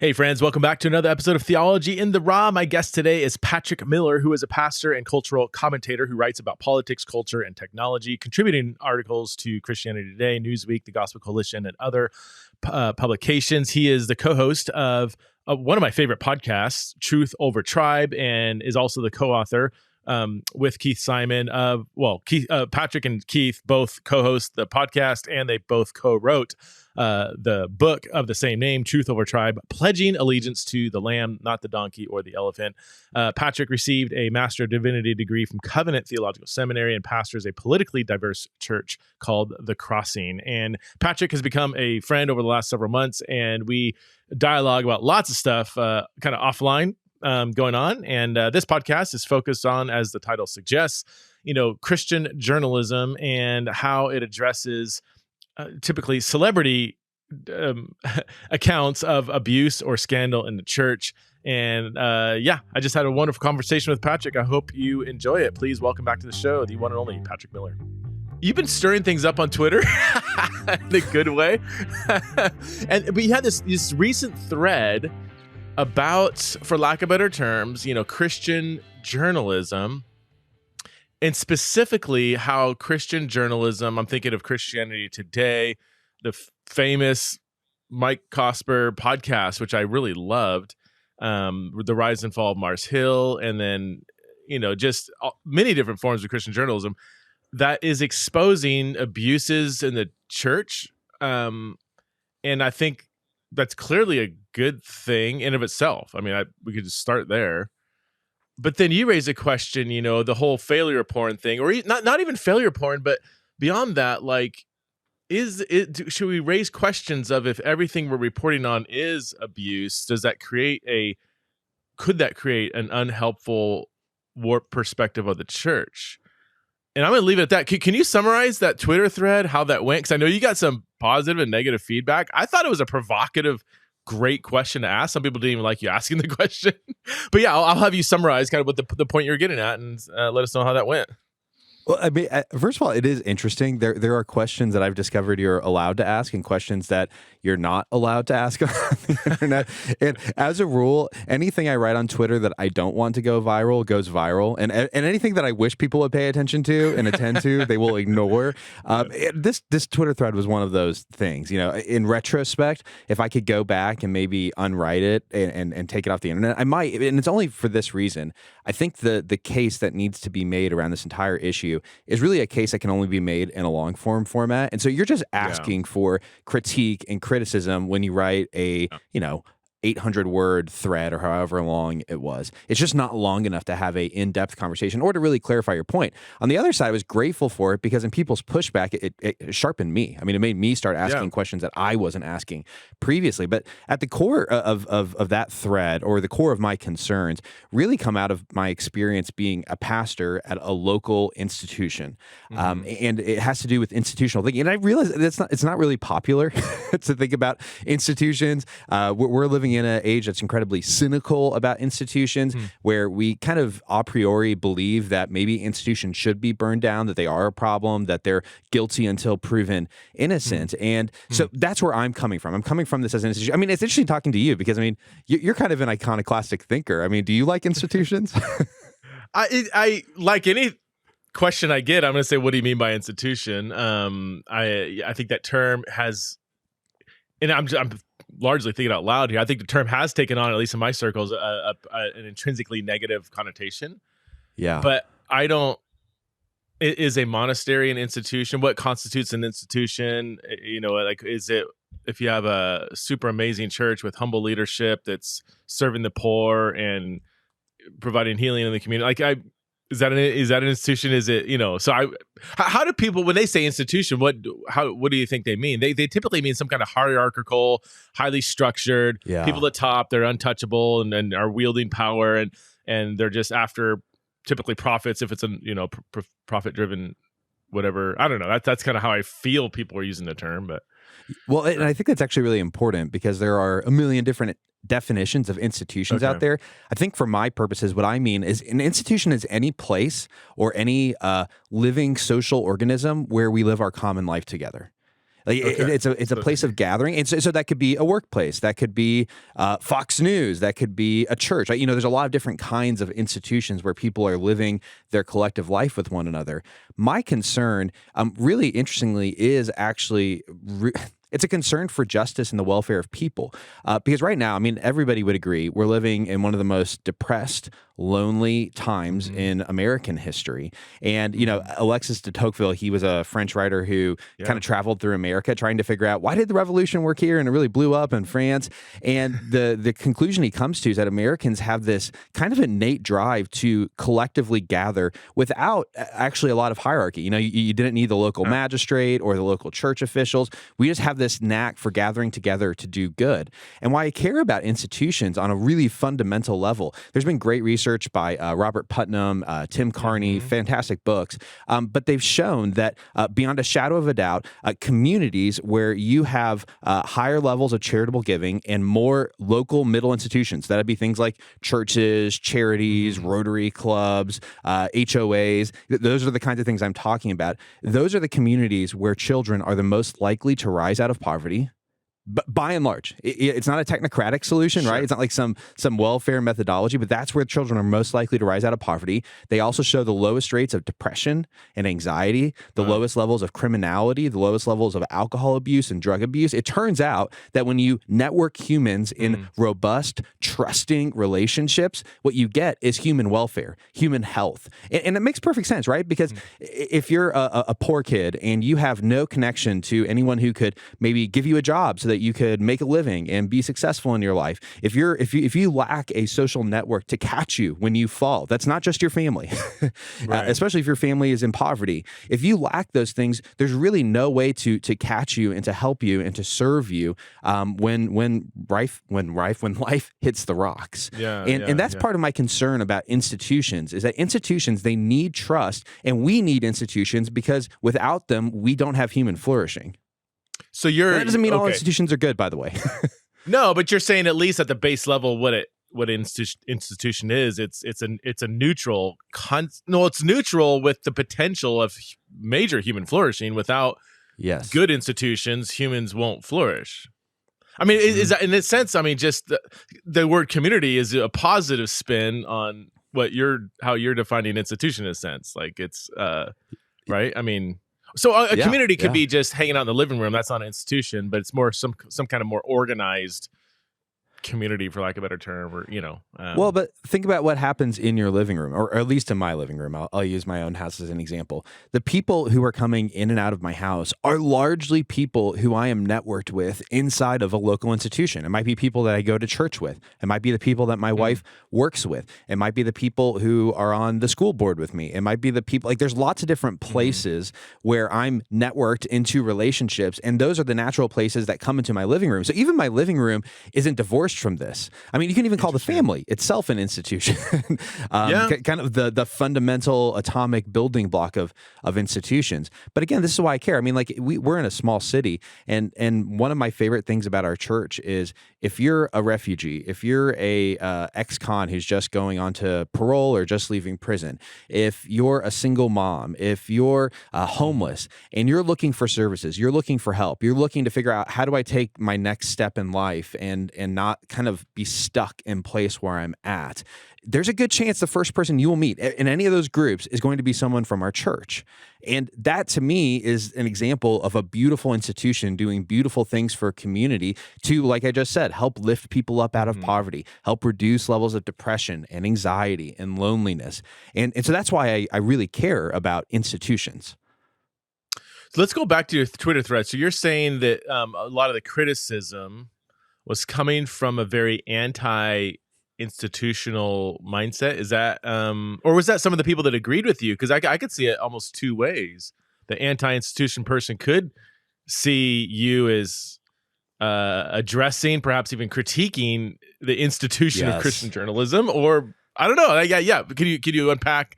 Hey friends, welcome back to another episode of Theology in the Raw. My guest today is Patrick Miller, who is a pastor and cultural commentator who writes about politics, culture, and technology, contributing articles to Christianity Today, Newsweek, the Gospel Coalition, and other publications. He is the co-host of one of my favorite podcasts, Truth Over Tribe, and is also the co-author with Keith Simon. Patrick and Keith both co-host the podcast, and they both co-wrote the book of the same name, Truth Over Tribe, Pledging Allegiance to the Lamb, not the Donkey or the Elephant. Patrick received a Master of Divinity degree from Covenant Theological Seminary and pastors a politically diverse church called The Crossing. And Patrick has become a friend over the last several months, and we dialogue about lots of stuff kind of offline going on. And this podcast is focused on, as the title suggests, Christian journalism and how it addresses typically celebrity accounts of abuse or scandal in the church. And I just had a wonderful conversation with Patrick. I hope you enjoy it. Please welcome back to the show, the one and only Patrick Miller. You've been stirring things up on Twitter in a good way. But you had this recent thread about, for lack of better terms, Christian journalism. And specifically how Christian journalism, I'm thinking of Christianity Today, the famous Mike Cosper podcast, which I really loved, The Rise and Fall of Mars Hill, and then, just many different forms of Christian journalism that is exposing abuses in the church. And I think that's clearly a good thing in of itself. I mean, we could just start there. But then you raise a question, the whole failure porn thing, or not even failure porn, but beyond that, should we raise questions of if everything we're reporting on is abuse? Could that create an unhelpful, warped perspective of the church? And I'm going to leave it at that. Can you summarize that Twitter thread, how that went? Because I know you got some positive and negative feedback. I thought it was a provocative, great question to ask. Some people didn't even like you asking the question. But yeah, I'll have you summarize kind of what the point you're getting at, and let us know how that went. Well, I mean, first of all, it is interesting. There are questions that I've discovered you're allowed to ask and questions that you're not allowed to ask on the internet. And as a rule, anything I write on Twitter that I don't want to go viral goes viral. And anything that I wish people would pay attention to and attend to, they will ignore. This Twitter thread was one of those things. In retrospect, if I could go back and maybe unwrite it and take it off the internet, I might. And it's only for this reason. I think the case that needs to be made around this entire issue is really a case that can only be made in a long form format. And so you're just asking for critique and criticism when you write a, 800-word thread or however long it was. It's just not long enough to have a in-depth conversation or to really clarify your point. On the other side, I was grateful for it because in people's pushback, it sharpened me. I mean, it made me start asking questions that I wasn't asking previously. But at the core of that thread, or the core of my concerns, really come out of my experience being a pastor at a local institution. And it has to do with institutional thinking. And I realize it's not really popular to think about institutions. We're living in an age that's incredibly cynical about institutions, where we kind of a priori believe that maybe institutions should be burned down, that they are a problem, that they're guilty until proven innocent. And so that's where I'm coming from. I'm coming from this as an institution. I mean, it's interesting talking to you because, I mean, you're kind of an iconoclastic thinker. I mean, do you like institutions? I like any question I get, I'm going to say, what do you mean by institution? I think that term has, and I'm largely thinking out loud here, I think the term has taken on, at least in my circles, an intrinsically negative connotation. Yeah. But is a monastery an institution? What constitutes an institution? Is it, if you have a super amazing church with humble leadership that's serving the poor and providing healing in the community? Is that an institution? Is it, how do people, when they say institution, what do you think they mean? They typically mean some kind of hierarchical, highly structured, people at top, they're untouchable and are wielding power, and they're just after typically profits, if it's a, profit driven, whatever. I don't know. That's kind of how I feel people are using the term, but. Well, and I think that's actually really important because there are a million different definitions of institutions out there. I think for my purposes, what I mean is an institution is any place or any living social organism where we live our common life together. Like Okay. it's a place of gathering, and so that could be a workplace, that could be Fox News, that could be a church. There's a lot of different kinds of institutions where people are living their collective life with one another. My concern, really interestingly, is actually. It's a concern for justice and the welfare of people. Because right now, everybody would agree we're living in one of the most depressed, lonely times in American history. And, Alexis de Tocqueville, he was a French writer who kind of traveled through America trying to figure out why did the revolution work here and it really blew up in France. And the conclusion he comes to is that Americans have this kind of innate drive to collectively gather without actually a lot of hierarchy. You didn't need the local magistrate or the local church officials. We just have this knack for gathering together to do good. And why I care about institutions on a really fundamental level, there's been great research by Robert Putnam, Tim Carney, fantastic books, but they've shown that beyond a shadow of a doubt, communities where you have higher levels of charitable giving and more local middle institutions, that'd be things like churches, charities, Rotary clubs, HOAs, those are the kinds of things I'm talking about. Those are the communities where children are the most likely to rise out of poverty. But by and large, it's not a technocratic solution, right? It's not like some welfare methodology, but that's where children are most likely to rise out of poverty. They also show the lowest rates of depression and anxiety, the lowest levels of criminality, the lowest levels of alcohol abuse and drug abuse. It turns out that when you network humans in robust, trusting relationships, what you get is human welfare, human health. And it makes perfect sense, right? Because if you're a poor kid and you have no connection to anyone who could maybe give you a job so that you could make a living and be successful in your life. If you lack a social network to catch you when you fall, that's not just your family, especially if your family is in poverty. If you lack those things, there's really no way to catch you and to help you and to serve you when life hits the rocks. And that's part of my concern about institutions is that institutions, they need trust, and we need institutions because without them, we don't have human flourishing. So that doesn't mean all institutions are good, by the way. No, but you're saying at least at the base level, what an institution is, it's a neutral. It's neutral with the potential of major human flourishing. Without good institutions, humans won't flourish. Is that in a sense? Just the word community is a positive spin on how you're defining institution in a sense. Like it's right. So a community could be just hanging out in the living room. That's not an institution, but it's more some kind of more organized community, for lack of a better term, or well, but think about what happens in your living room, or at least in my living room. I'll use my own house as an example. The people who are coming in and out of my house are largely people who I am networked with inside of a local institution. It might be people that I go to church with. It might be the people that my wife works with. It might be the people who are on the school board with me. It might be the people, there's lots of different places where I'm networked into relationships, and those are the natural places that come into my living room. So even my living room isn't divorced from this. You can even call the family itself an institution. Kind of the fundamental atomic building block of institutions. But again, this is why I care. We're in a small city, and one of my favorite things about our church is if you're a refugee, if you're a ex-con who's just going on to parole or just leaving prison, if you're a single mom, if you're homeless and you're looking for services, you're looking for help, you're looking to figure out how do I take my next step in life and not kind of be stuck in place where I'm at, there's a good chance the first person you will meet in any of those groups is going to be someone from our church. And that to me is an example of a beautiful institution doing beautiful things for a community to, like I just said, help lift people up out of poverty, help reduce levels of depression and anxiety and loneliness. And so that's why I really care about institutions. So let's go back to your Twitter thread. So you're saying that a lot of the criticism was coming from a very anti-institutional mindset. Is that, or was that some of the people that agreed with you? Because I could see it almost two ways. The anti-institution person could see you as addressing, perhaps even critiquing the institution of Christian journalism, or I don't know. Yeah. Could you unpack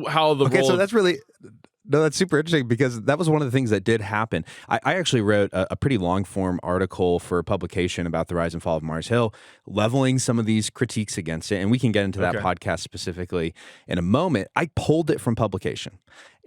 how the role? So that's really. No, that's super interesting because that was one of the things that did happen. I actually wrote a pretty long form article for a publication about the rise and fall of Mars Hill, leveling some of these critiques against it. And we can get into that podcast specifically in a moment. I pulled it from publication.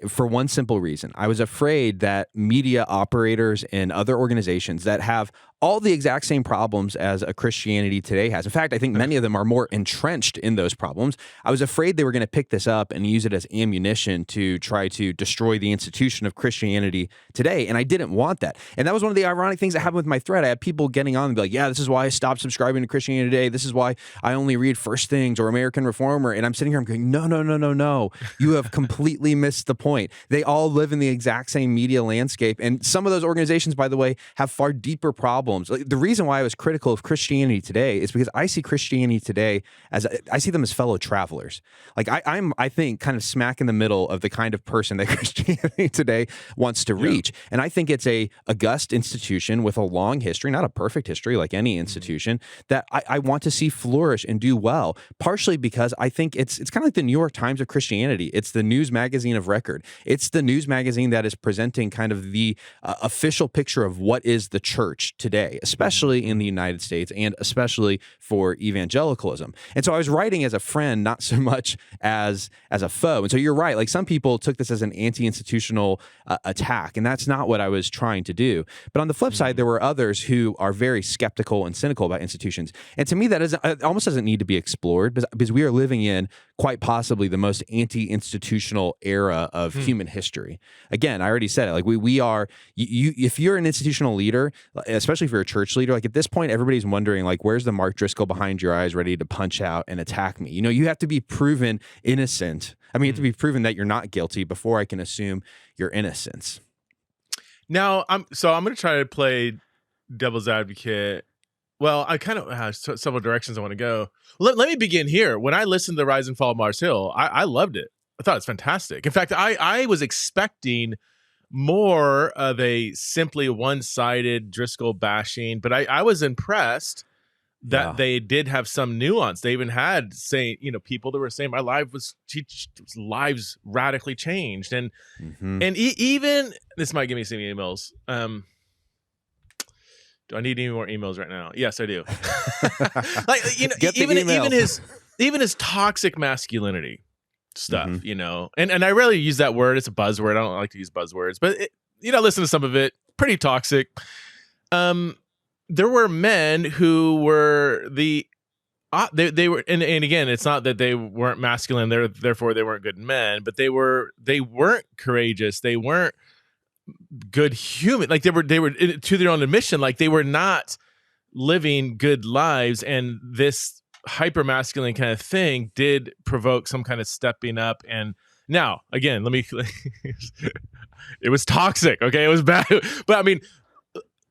for one simple reason. I was afraid that media operators and other organizations that have all the exact same problems as a Christianity Today has. In fact, I think many of them are more entrenched in those problems. I was afraid they were going to pick this up and use it as ammunition to try to destroy the institution of Christianity Today. And I didn't want that. And that was one of the ironic things that happened with my thread. I had people getting on and be like, yeah, this is why I stopped subscribing to Christianity Today. This is why I only read First Things or American Reformer. And I'm sitting here, I'm going, no. You have completely missed the point. They all live in the exact same media landscape. And some of those organizations, by the way, have far deeper problems. Like, the reason why I was critical of Christianity Today is because I see Christianity Today I see them as fellow travelers. Like I think kind of smack in the middle of the kind of person that Christianity Today wants to reach. And I think it's a august institution with a long history, not a perfect history like any institution, that I want to see flourish and do well, partially because I think it's kind of like the New York Times of Christianity. It's the news magazine of record. It's the news magazine that is presenting kind of the official picture of what is the church today, especially in the United States and especially for evangelicalism. And so I was writing as a friend, not so much as a foe. And so you're right. Like, some people took this as an anti-institutional attack, and that's not what I was trying to do. But on the flip side, there were others who are very skeptical and cynical about institutions. And to me, that almost doesn't need to be explored because we are living in quite possibly the most anti-institutional era of human history. Again, I already said it. Like, we are, if you're an institutional leader, especially if you're a church leader, like at this point, everybody's wondering, like, where's the Mark Driscoll behind your eyes ready to punch out and attack me? You know, you have to be proven innocent. I mean, you have to be proven that you're not guilty before I can assume your innocence. Now, I'm going to try to play devil's advocate. Well, I kind of have several directions I want to go. Let me begin here. When I listened to The Rise and Fall of Mars Hill, I loved it. I thought it's fantastic. In fact, I was expecting more of a simply one-sided Driscoll bashing, but I was impressed that they did have some nuance. They even had people that were saying my lives radically changed, and even this might give me some emails. Do I need any more emails right now? Yes, I do. Even his toxic masculinity stuff, and I rarely use that word. It's a buzzword. I don't like to use buzzwords, but listen to some of it. Pretty toxic. There were men who were they were, and again, it's not that they weren't masculine. Therefore they weren't good men, but they weren't courageous. They weren't good human. Like they were to their own admission, like they were not living good lives, and this hyper masculine kind of thing did provoke some kind of stepping up. And now again, it was toxic. Okay, it was bad, but I mean,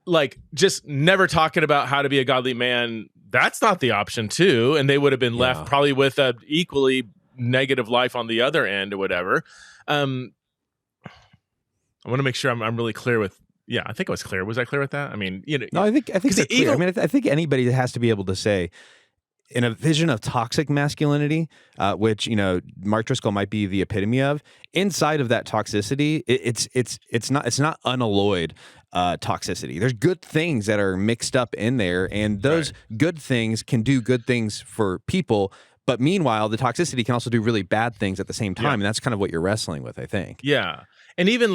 like, just never talking about how to be a godly man, that's not the option too. And they would have been left probably with a equally negative life on the other end or whatever. I want to make sure I'm really clear with. Yeah, I think I was clear. Was I clear with that? I mean, no, I think they're clear. I mean, I think anybody has to be able to say, in a vision of toxic masculinity, which Mark Driscoll might be the epitome of, inside of that toxicity, it's not unalloyed toxicity. There's good things that are mixed up in there, and those good things can do good things for people. But meanwhile, the toxicity can also do really bad things at the same time, and that's kind of what you're wrestling with, I think. Yeah. And even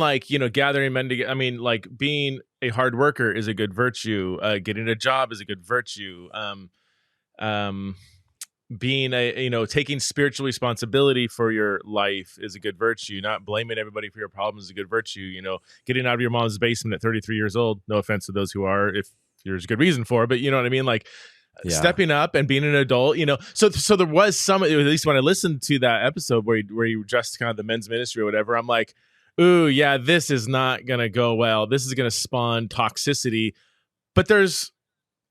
gathering men together, I mean, like, being a hard worker is a good virtue. Getting a job is a good virtue. Being taking spiritual responsibility for your life is a good virtue. Not blaming everybody for your problems is a good virtue. Getting out of your mom's basement at 33 years old. No offense to those who are, if there's a good reason for it, but you know what I mean? Like, stepping up and being an adult, so there was some, at least when I listened to that episode where you addressed kind of the men's ministry or whatever, I'm like, ooh, yeah, this is not going to go well. This is going to spawn toxicity. But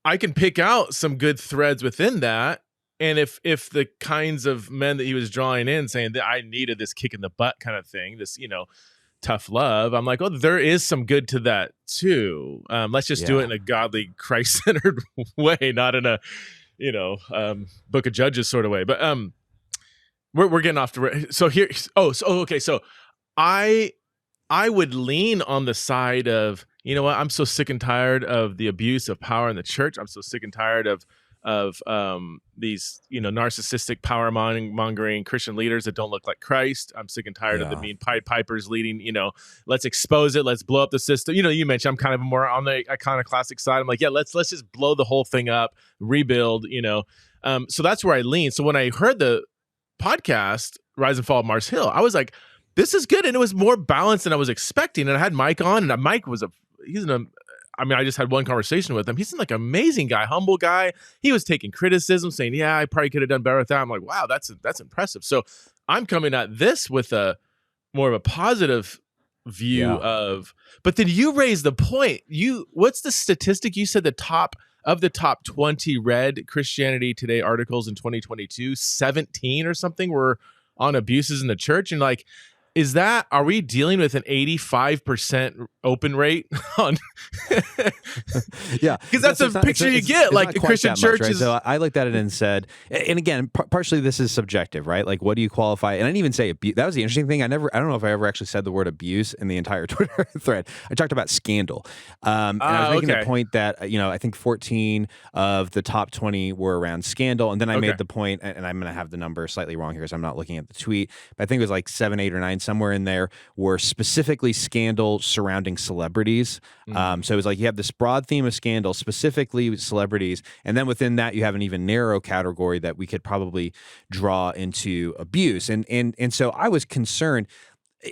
I can pick out some good threads within that. And if the kinds of men that he was drawing in, saying that I needed this kick in the butt kind of thing, this, tough love, I'm like, oh, there is some good to that too. Let's just do it in a godly, Christ-centered way, not in a, Book of Judges sort of way. But we're getting off the so here. Okay. So I would lean on the side of, I'm so sick and tired of the abuse of power in the church. I'm so sick and tired of of these, narcissistic power mongering Christian leaders that don't look like Christ. I'm sick and tired of the mean Pied Pipers leading, let's expose it. Let's blow up the system. You mentioned I'm kind of more on the iconoclastic side. I'm like, yeah, let's just blow the whole thing up, rebuild, so that's where I lean. So when I heard the podcast, Rise and Fall of Mars Hill, I was like, this is good. And it was more balanced than I was expecting. And I had Mike on, and Mike was I just had one conversation with him. He's like an amazing guy, humble guy. He was taking criticism, saying, yeah, I probably could have done better with that. I'm like, wow, that's impressive. So I'm coming at this with a more of a positive view of, but then you raised the point. What's the statistic? You said the top 20 read Christianity Today articles in 2022, 17 or something were on abuses in the church. And like, are we dealing with an 85% open rate on? Yeah, because that's a picture you get. Like a Christian church right? is. So I looked at it and said, and again, partially this is subjective, right? Like, what do you qualify? And I didn't even say abuse. That was the interesting thing. I don't know if I ever actually said the word abuse in the entire Twitter thread. I talked about scandal, and I was making the point that I think 14 of the top 20 were around scandal, and then I made the point, and I'm going to have the number slightly wrong here, so I'm not looking at the tweet, but I think it was like 7, 8, or 9. Somewhere in there were specifically scandal surrounding celebrities. So it was like you have this broad theme of scandal, specifically with celebrities, and then within that you have an even narrow category that we could probably draw into abuse. And so I was concerned.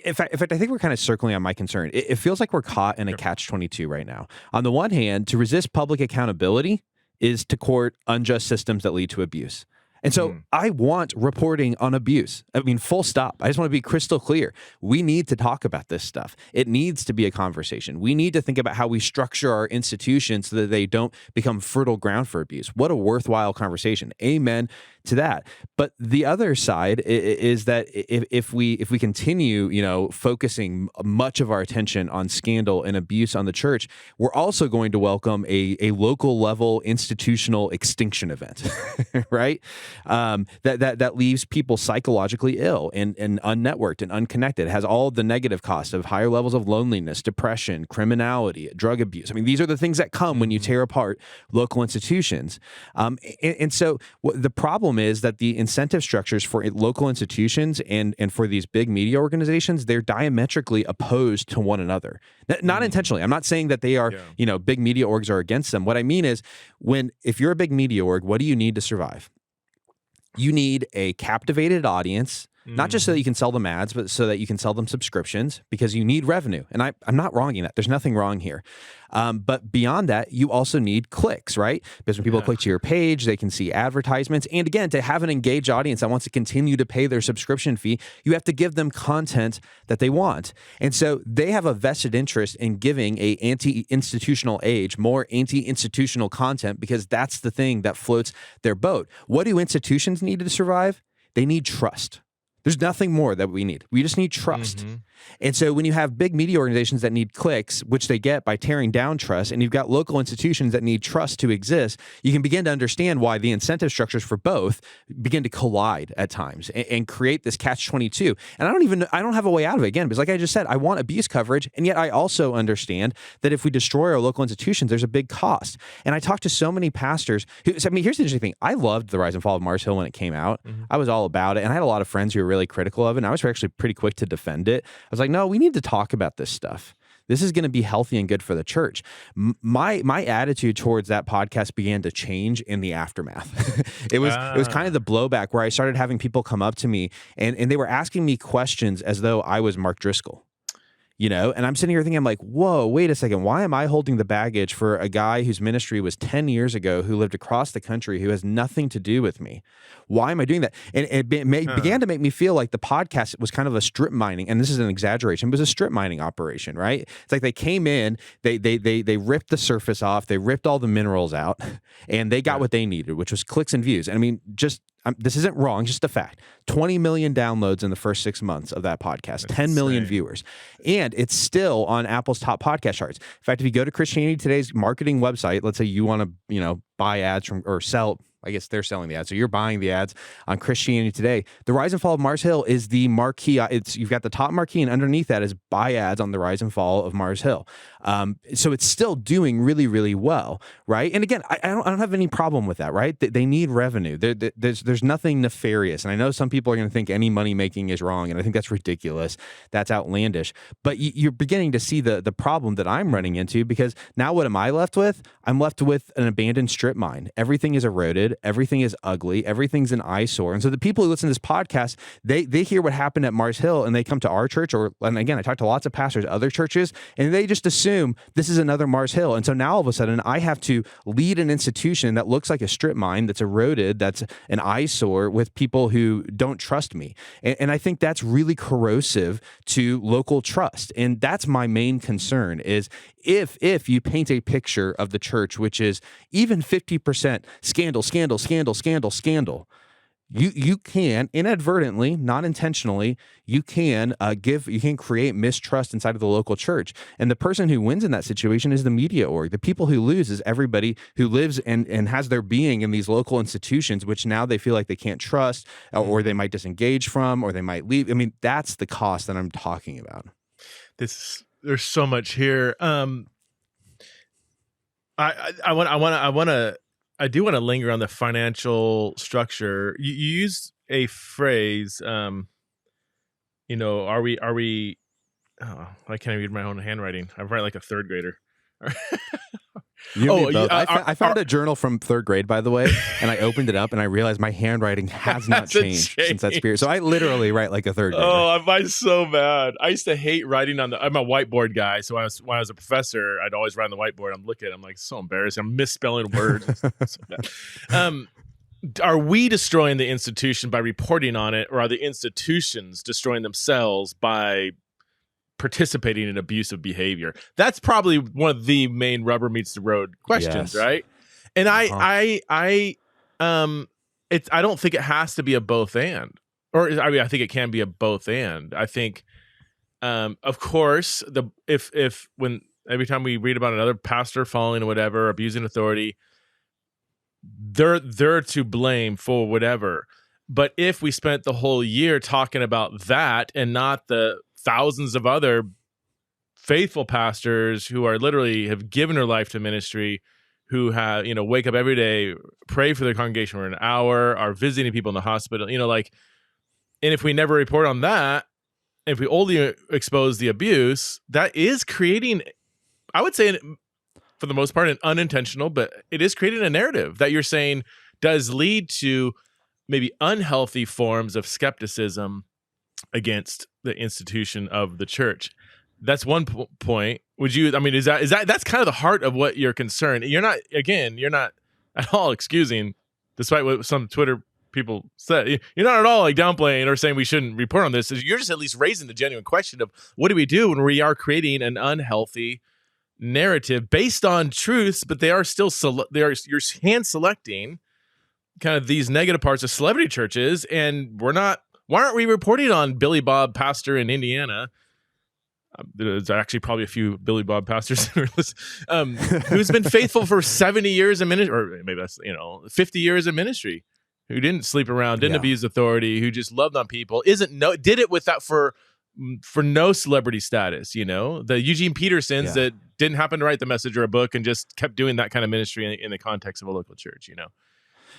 In fact, I think we're kind of circling on my concern. It feels like we're caught in a catch-22 right now. On the one hand, to resist public accountability is to court unjust systems that lead to abuse. And so I want reporting on abuse. I mean, full stop. I just want to be crystal clear. We need to talk about this stuff. It needs to be a conversation. We need to think about how we structure our institutions so that they don't become fertile ground for abuse. What a worthwhile conversation. Amen to that. But the other side is that if we continue, focusing much of our attention on scandal and abuse on the church, we're also going to welcome a local level institutional extinction event, right? That leaves people psychologically ill and unnetworked and unconnected. It has all the negative costs of higher levels of loneliness, depression, criminality, drug abuse. I mean, these are the things that come when you tear apart local institutions. And so the problem is that the incentive structures for local institutions and for these big media organizations, they're diametrically opposed to one another. Not intentionally. I'm not saying that they are, big media orgs are against them. What I mean is if you're a big media org, what do you need to survive? You need a captivated audience, not just so that you can sell them ads, but so that you can sell them subscriptions, because you need revenue. And I'm not wronging that. There's nothing wrong here. But beyond that, you also need clicks, right? Because when people click to your page, they can see advertisements. And again, to have an engaged audience that wants to continue to pay their subscription fee, you have to give them content that they want. And so they have a vested interest in giving a anti-institutional age more anti-institutional content, because that's the thing that floats their boat. What do institutions need to survive? They need trust. There's nothing more that we need. We just need trust. And so when you have big media organizations that need clicks, which they get by tearing down trust, and you've got local institutions that need trust to exist, you can begin to understand why the incentive structures for both begin to collide at times and create this catch-22. And I don't have a way out of it, again, because like I just said, I want abuse coverage, and yet I also understand that if we destroy our local institutions, there's a big cost. And I talked to so many pastors who, here's the interesting thing. I loved The Rise and Fall of Mars Hill when it came out. I was all about it, and I had a lot of friends who were really critical of it, and I was actually pretty quick to defend it. I was like, no, we need to talk about this stuff. This is going to be healthy and good for the church. My attitude towards that podcast began to change in the aftermath. It was kind of the blowback where I started having people come up to me and they were asking me questions as though I was Mark Driscoll. And I'm sitting here thinking, I'm like, whoa, wait a second. Why am I holding the baggage for a guy whose ministry was 10 years ago, who lived across the country, who has nothing to do with me? Why am I doing that? And it began to make me feel like the podcast was kind of a strip mining, and this is an exaggeration, but it was a strip mining operation, right? It's like they came in, they ripped the surface off, they ripped all the minerals out, and they got what they needed, which was clicks and views. And I mean, this isn't wrong, just a fact. 20 million downloads in the first 6 months of that podcast, 10 million viewers. And it's still on Apple's top podcast charts. In fact, if you go to Christianity Today's marketing website, let's say you want to, buy ads from or sell I guess they're selling the ads. So you're buying the ads on Christianity Today. The Rise and Fall of Mars Hill is the marquee. You've got the top marquee, and underneath that is buy ads on the Rise and Fall of Mars Hill. So it's still doing really, really well, right? And again, I don't have any problem with that, right? They need revenue. There's nothing nefarious. And I know some people are going to think any money making is wrong, and I think that's ridiculous. That's outlandish. But you're beginning to see the problem that I'm running into, because now what am I left with? I'm left with an abandoned strip mine. Everything is eroded. Everything is ugly. Everything's an eyesore. And so the people who listen to this podcast, they hear what happened at Mars Hill, and they come to our church, and again, I talk to lots of pastors, other churches, and they just assume this is another Mars Hill. And so now all of a sudden I have to lead an institution that looks like a strip mine, that's eroded, that's an eyesore, with people who don't trust me. And I think that's really corrosive to local trust. And that's my main concern, is if you paint a picture of the church, which is even 50% scandal, scandal, scandal, scandal, scandal, you can inadvertently, not intentionally, you can create mistrust inside of the local church. And the person who wins in that situation is the media org. The people who lose is everybody who lives and has their being in these local institutions, which now they feel like they can't trust, or they might disengage from, or they might leave. I mean, that's the cost that I'm talking about. There's so much here. I do want to linger on the financial structure. You used a phrase, are we, oh, I can't even read my own handwriting. I write like a third grader. I found a journal from third grade, by the way, and I opened it up and I realized my handwriting has not changed since that period. So I literally write like a third grader. Oh, I'm so bad. I used to hate writing I'm a whiteboard guy. So when I was a professor, I'd always write on the whiteboard. I'm looking at it, I'm like, so embarrassing. I'm misspelling words. So bad. Are we destroying the institution by reporting on it, or are the institutions destroying themselves by participating in abusive behavior? That's probably one of the main rubber meets the road questions, yes. Right? And I don't think it has to be a both and, or I mean, I think it can be a both and. I think, of course, when every time we read about another pastor falling or whatever, abusing authority, they're to blame for whatever. But if we spent the whole year talking about that and not the thousands of other faithful pastors who are literally have given their life to ministry, who have, wake up every day, pray for their congregation for an hour, are visiting people in the hospital, and if we never report on that, if we only expose the abuse, that is creating, I would say, for the most part, an unintentional, but it is creating a narrative that you're saying does lead to maybe unhealthy forms of skepticism against the institution of the church. That's one point. Would you, I mean, is that that's kind of the heart of what you're concerned. You're not at all excusing, despite what some Twitter people said, you're not at all like downplaying or saying we shouldn't report on this. You're just at least raising the genuine question of what do we do when we are creating an unhealthy narrative based on truths, but they are still you're hand selecting kind of these negative parts of celebrity churches, and why aren't we reporting on Billy Bob pastor in Indiana? There's actually probably a few Billy Bob pastors who's been faithful for 70 years in ministry, or maybe that's 50 years in ministry, who didn't sleep around, didn't abuse authority, who just loved on people, did it with that for no celebrity status, the Eugene Petersons that didn't happen to write the message or a book and just kept doing that kind of ministry in the context of a local church,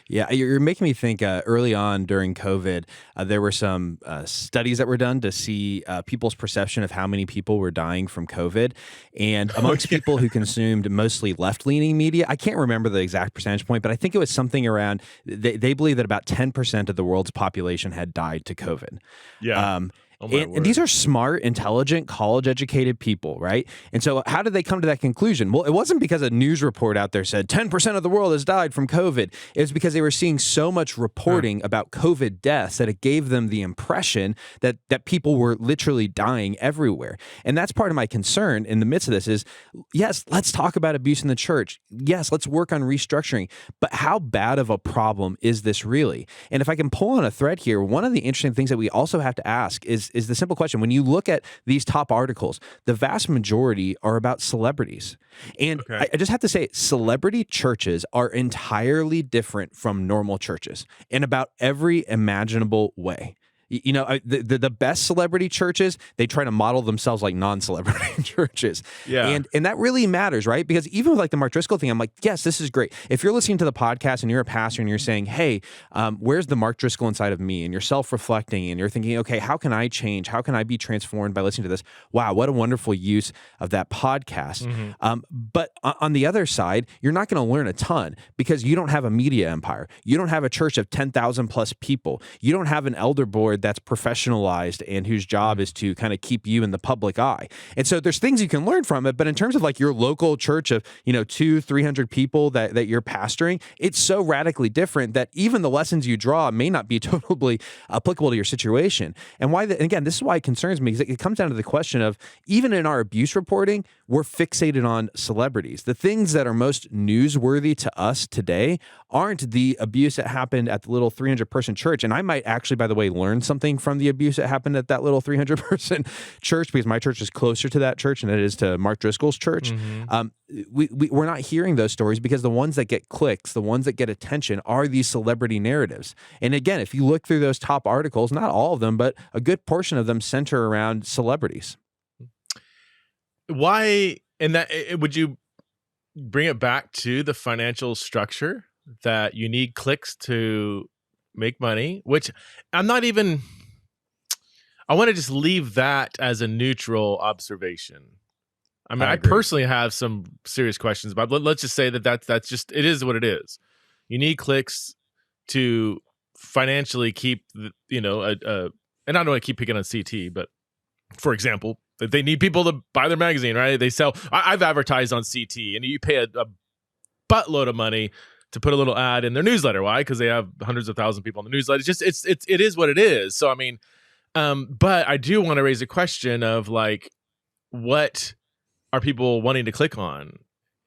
Yeah, you're making me think early on during COVID, there were some studies that were done to see people's perception of how many people were dying from COVID. And amongst people who consumed mostly left-leaning media, I can't remember the exact percentage point, but I think it was something around, they believe that about 10% of the world's population had died to COVID. Yeah. And these are smart, intelligent, college-educated people, right? And so how did they come to that conclusion? Well, it wasn't because a news report out there said 10% of the world has died from COVID. It was because they were seeing so much reporting about COVID deaths that it gave them the impression that people were literally dying everywhere. And that's part of my concern in the midst of this is, yes, let's talk about abuse in the church. Yes, let's work on restructuring. But how bad of a problem is this really? And if I can pull on a thread here, one of the interesting things that we also have to ask is is the simple question. When you look at these top articles, the vast majority are about celebrities. And I just have to say, celebrity churches are entirely different from normal churches in about every imaginable way. The best celebrity churches, they try to model themselves like non-celebrity churches. Yeah. And that really matters, right? Because even with like the Mark Driscoll thing, I'm like, yes, this is great. If you're listening to the podcast and you're a pastor and you're saying, hey, where's the Mark Driscoll inside of me? And you're self-reflecting and you're thinking, okay, how can I change? How can I be transformed by listening to this? Wow, what a wonderful use of that podcast. But on the other side, you're not going to learn a ton because you don't have a media empire. You don't have a church of 10,000 plus people. You don't have an elder board that's professionalized and whose job is to kind of keep you in the public eye. And so there's things you can learn from it, but in terms of like your local church of, 200-300 people that you're pastoring, it's so radically different that even the lessons you draw may not be totally applicable to your situation. And again, this is why it concerns me, because it comes down to the question of, even in our abuse reporting, we're fixated on celebrities. The things that are most newsworthy to us today aren't the abuse that happened at the little 300-person church. And I might actually, by the way, learn something from the abuse that happened at that little 300-person church, because my church is closer to that church than it is to Mark Driscoll's church. We're not hearing those stories because the ones that get clicks, the ones that get attention are these celebrity narratives. And again, if you look through those top articles, not all of them, but a good portion of them center around celebrities. Why, and that would you bring it back to the financial structure that you need clicks to make money, which I want to just leave that as a neutral observation. I mean, I personally have some serious questions about, let's just say that's just, it is what it is. You need clicks to financially keep, and I don't want to keep picking on CT, but for example, they need people to buy their magazine, right? They sell, I've advertised on CT and you pay a buttload of money to put a little ad in their newsletter. Why? Because they have hundreds of thousands of people in the newsletter. It is what it is. So, I mean, but I do want to raise a question of like, what are people wanting to click on?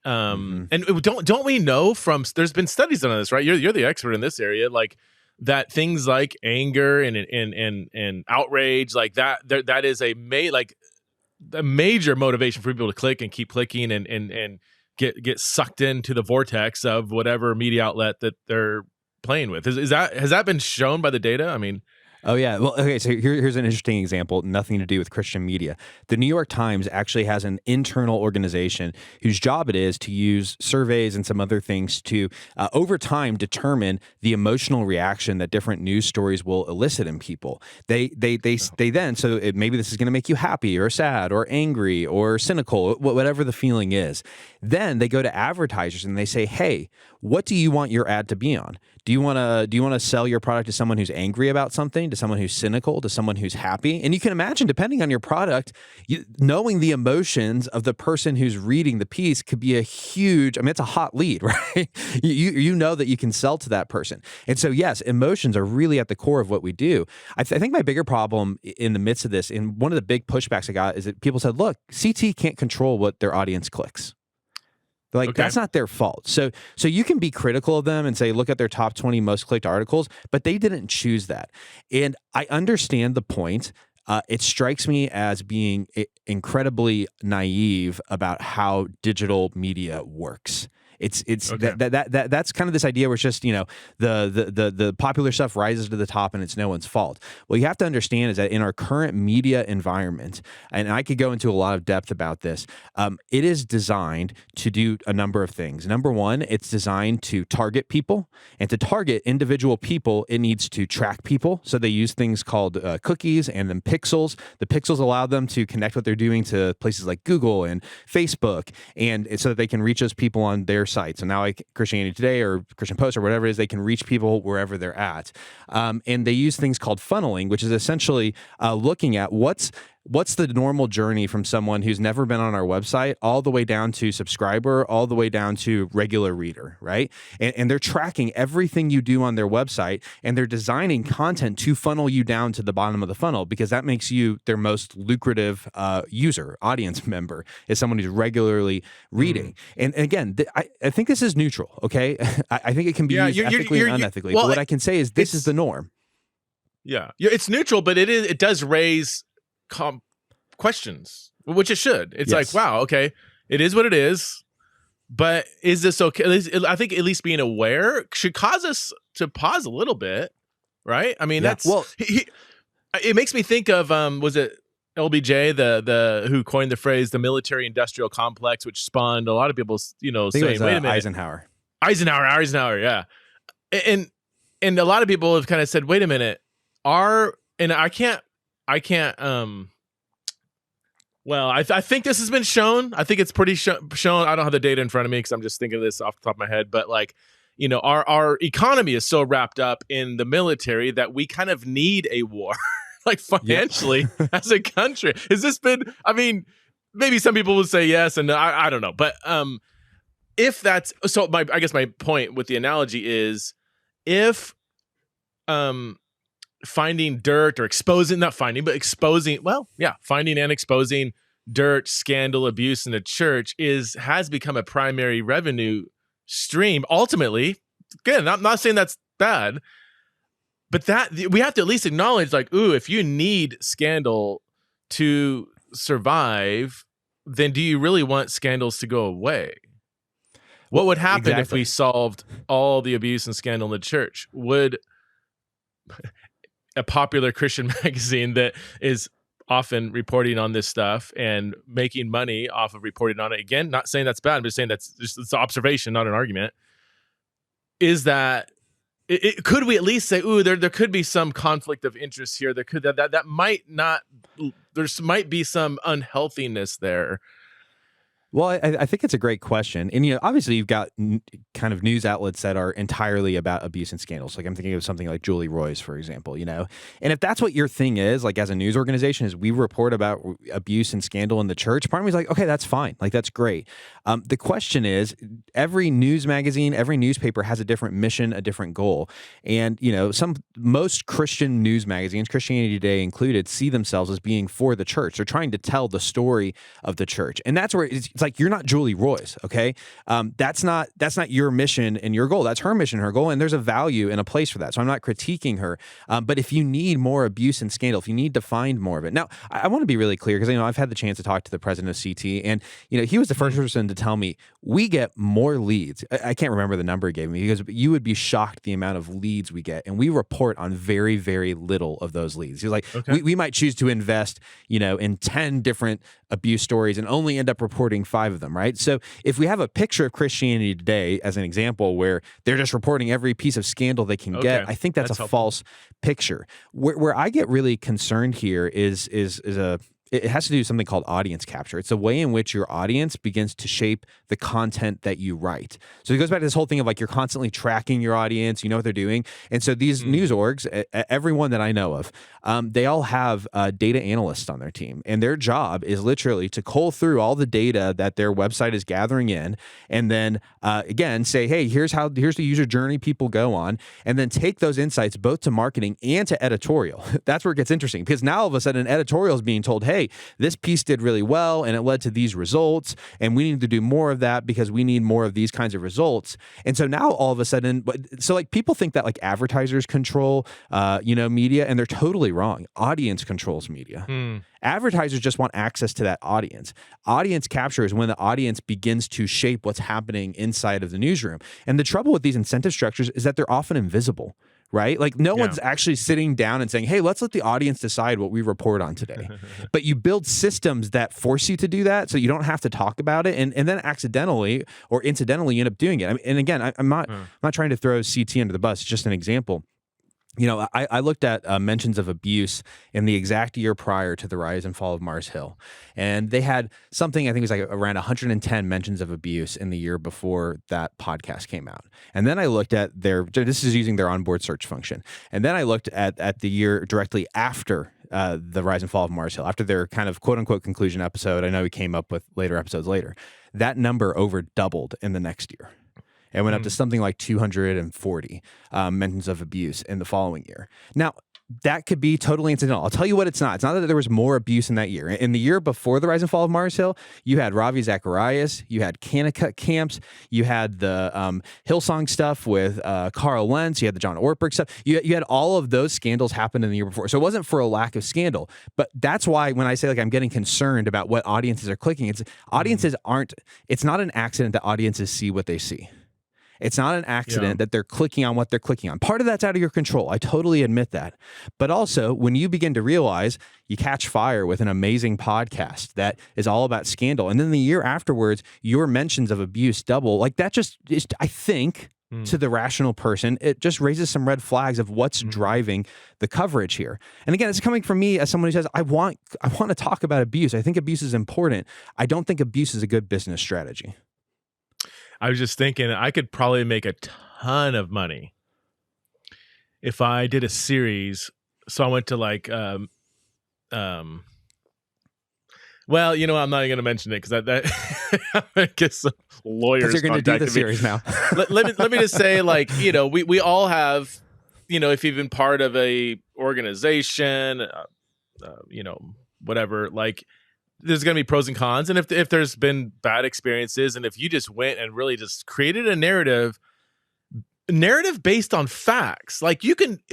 And don't we know from, there's been studies on this, right? You're the expert in this area, like that things like anger and outrage, like that is a major motivation for people to click and keep clicking and get sucked into the vortex of whatever media outlet that they're playing with. Has that been shown by the data? I mean, oh, yeah. Well, okay, so here's an interesting example, nothing to do with Christian media. The New York Times actually has an internal organization whose job it is to use surveys and some other things to, over time, determine the emotional reaction that different news stories will elicit in people. They then, so maybe this is going to make you happy or sad or angry or cynical, whatever the feeling is. Then they go to advertisers and they say, hey, what do you want your ad to be on? Do you want to sell your product to someone who's angry about something, to someone who's cynical, to someone who's happy? And you can imagine, depending on your product, knowing the emotions of the person who's reading the piece could be it's a hot lead, right? You know that you can sell to that person. And so, yes, emotions are really at the core of what we do. I think my bigger problem in the midst of this, and one of the big pushbacks I got, is that people said, look, CT can't control what their audience clicks. Like, okay, that's not their fault. So you can be critical of them and say, look at their top 20 most clicked articles, but they didn't choose that. And I understand the point. It strikes me as being incredibly naive about how digital media works. It's okay. That's kind of this idea where it's just, the popular stuff rises to the top and it's no one's fault. What you have to understand is that in our current media environment, and I could go into a lot of depth about this, it is designed to do a number of things. Number one, it's designed to target people, and to target individual people, it needs to track people. So they use things called cookies and then pixels. The pixels allow them to connect what they're doing to places like Google and Facebook, and so that they can reach those people on their sites. So now, like Christianity Today or Christian Post or whatever it is, they can reach people wherever they're at. And they use things called funneling, which is essentially looking at what's the normal journey from someone who's never been on our website all the way down to subscriber, all the way down to regular reader, right? And they're tracking everything you do on their website, and they're designing content to funnel you down to the bottom of the funnel, because that makes you their most lucrative user, audience member, is someone who's regularly reading. And again, I think this is neutral, okay? I think it can be used ethically and unethically. But what I can say is this is the norm. Yeah, it's neutral, but it does raise questions, which it should. It's like, wow, okay, it is what it is, but is this okay? I think at least being aware should cause us to pause a little bit, right? I mean, that's it makes me think of was it LBJ, the who coined the phrase the military industrial complex, which spawned a lot of people, saying, wait a minute, Eisenhower, yeah, and a lot of people have kind of said, wait a minute, I can't. Well, I think this has been shown. I think it's pretty shown. I don't have the data in front of me because I'm just thinking of this off the top of my head. But our economy is so wrapped up in the military that we kind of need a war, like financially as a country. Has this been? I mean, maybe some people would say yes, and I don't know. But if that's so, I guess my point with the analogy is if finding dirt or exposing and exposing dirt, scandal, abuse in the church has become a primary revenue stream. Ultimately, again, I'm not saying that's bad, but that we have to at least acknowledge, like, ooh, if you need scandal to survive, then do you really want scandals to go away? What would happen if we solved all the abuse and scandal in the church? Would a popular Christian magazine that is often reporting on this stuff and making money off of reporting on it, again, not saying that's bad, I'm just saying that's just it's an observation, not an argument, is that could we at least say, ooh, there could be some conflict of interest here, that might not, there might be some unhealthiness there. Well, I think it's a great question. And, obviously you've got kind of news outlets that are entirely about abuse and scandals. Like I'm thinking of something like Julie Roys, for example, and if that's what your thing is, like as a news organization, is we report about abuse and scandal in the church, part of me is like, okay, that's fine. Like, that's great. The question is, every news magazine, every newspaper has a different mission, a different goal. And, most Christian news magazines, Christianity Today included, see themselves as being for the church. They're trying to tell the story of the church. And that's where it's like, you're not Julie Roys, okay? That's not your mission and your goal. That's her mission, her goal, and there's a value and a place for that. So I'm not critiquing her. But if you need more abuse and scandal, if you need to find more of it. Now, I want to be really clear because, I've had the chance to talk to the president of CT, and, he was the first person to tell me, we get more leads. I can't remember the number he gave me, because you would be shocked the amount of leads we get, and we report on very, very little of those leads. He's like, okay, we might choose to invest, in 10 different abuse stories and only end up reporting 5 of them, right? So if we have a picture of Christianity Today as an example where they're just reporting every piece of scandal they can get, I think that's a helpful false picture. Where I get really concerned here is it has to do with something called audience capture. It's the way in which your audience begins to shape the content that you write. So it goes back to this whole thing of like, you're constantly tracking your audience, you know what they're doing. And so these news orgs, everyone that I know of, they all have data analysts on their team. And their job is literally to cull through all the data that their website is gathering in. And then again, say, hey, here's the user journey people go on. And then take those insights both to marketing and to editorial. That's where it gets interesting, because now all of a sudden editorial is being told, hey, this piece did really well and it led to these results, and we need to do more of that because we need more of these kinds of results. And so now all of a sudden, so like people think that like advertisers control, media, and they're totally wrong. Audience controls media. Advertisers just want access to that audience. Audience capture is when the audience begins to shape what's happening inside of the newsroom. And the trouble with these incentive structures is that they're often invisible. Right? Like no one's actually sitting down and saying, hey, let's let the audience decide what we report on today. But you build systems that force you to do that, so you don't have to talk about it, and then accidentally or incidentally you end up doing it. And again, I'm not trying to throw CT under the bus. It's just an example. I looked at mentions of abuse in the exact year prior to the rise and fall of Mars Hill. And they had something, I think it was like around 110 mentions of abuse in the year before that podcast came out. And then I looked at this is using their onboard search function. And then I looked at the year directly after the rise and fall of Mars Hill, after their kind of quote unquote conclusion episode. I know we came up with later episodes later. That number over doubled in the next year. It went up to something like 240 mentions of abuse in the following year. Now, that could be totally incidental. I'll tell you what it's not. It's not that there was more abuse in that year. In the year before the rise and fall of Mars Hill, you had Ravi Zacharias, you had Kanakuk camps, you had the Hillsong stuff with Carl Lentz, you had the John Ortberg stuff. You had all of those scandals happen in the year before. So it wasn't for a lack of scandal. But that's why when I say like I'm getting concerned about what audiences are clicking, it's not an accident that audiences see what they see. It's not an accident that they're clicking on what they're clicking on. Part of that's out of your control. I totally admit that. But also, when you begin to realize you catch fire with an amazing podcast that is all about scandal, and then the year afterwards, your mentions of abuse double, like that just is, I think, to the rational person, it just raises some red flags of what's driving the coverage here. And again, it's coming from me as someone who says, I want to talk about abuse. I think abuse is important. I don't think abuse is a good business strategy. I was just thinking I could probably make a ton of money if I did a series. So I went to like, well, you know, I'm not even going to mention it because that I guess some lawyers. You're going to do the series now. let me just say, like, you know, we all have, you know, if you've been part of a organization, you know, whatever, like. There's going to be pros and cons. And if there's been bad experiences, and if you just went and really just created a narrative based on facts, like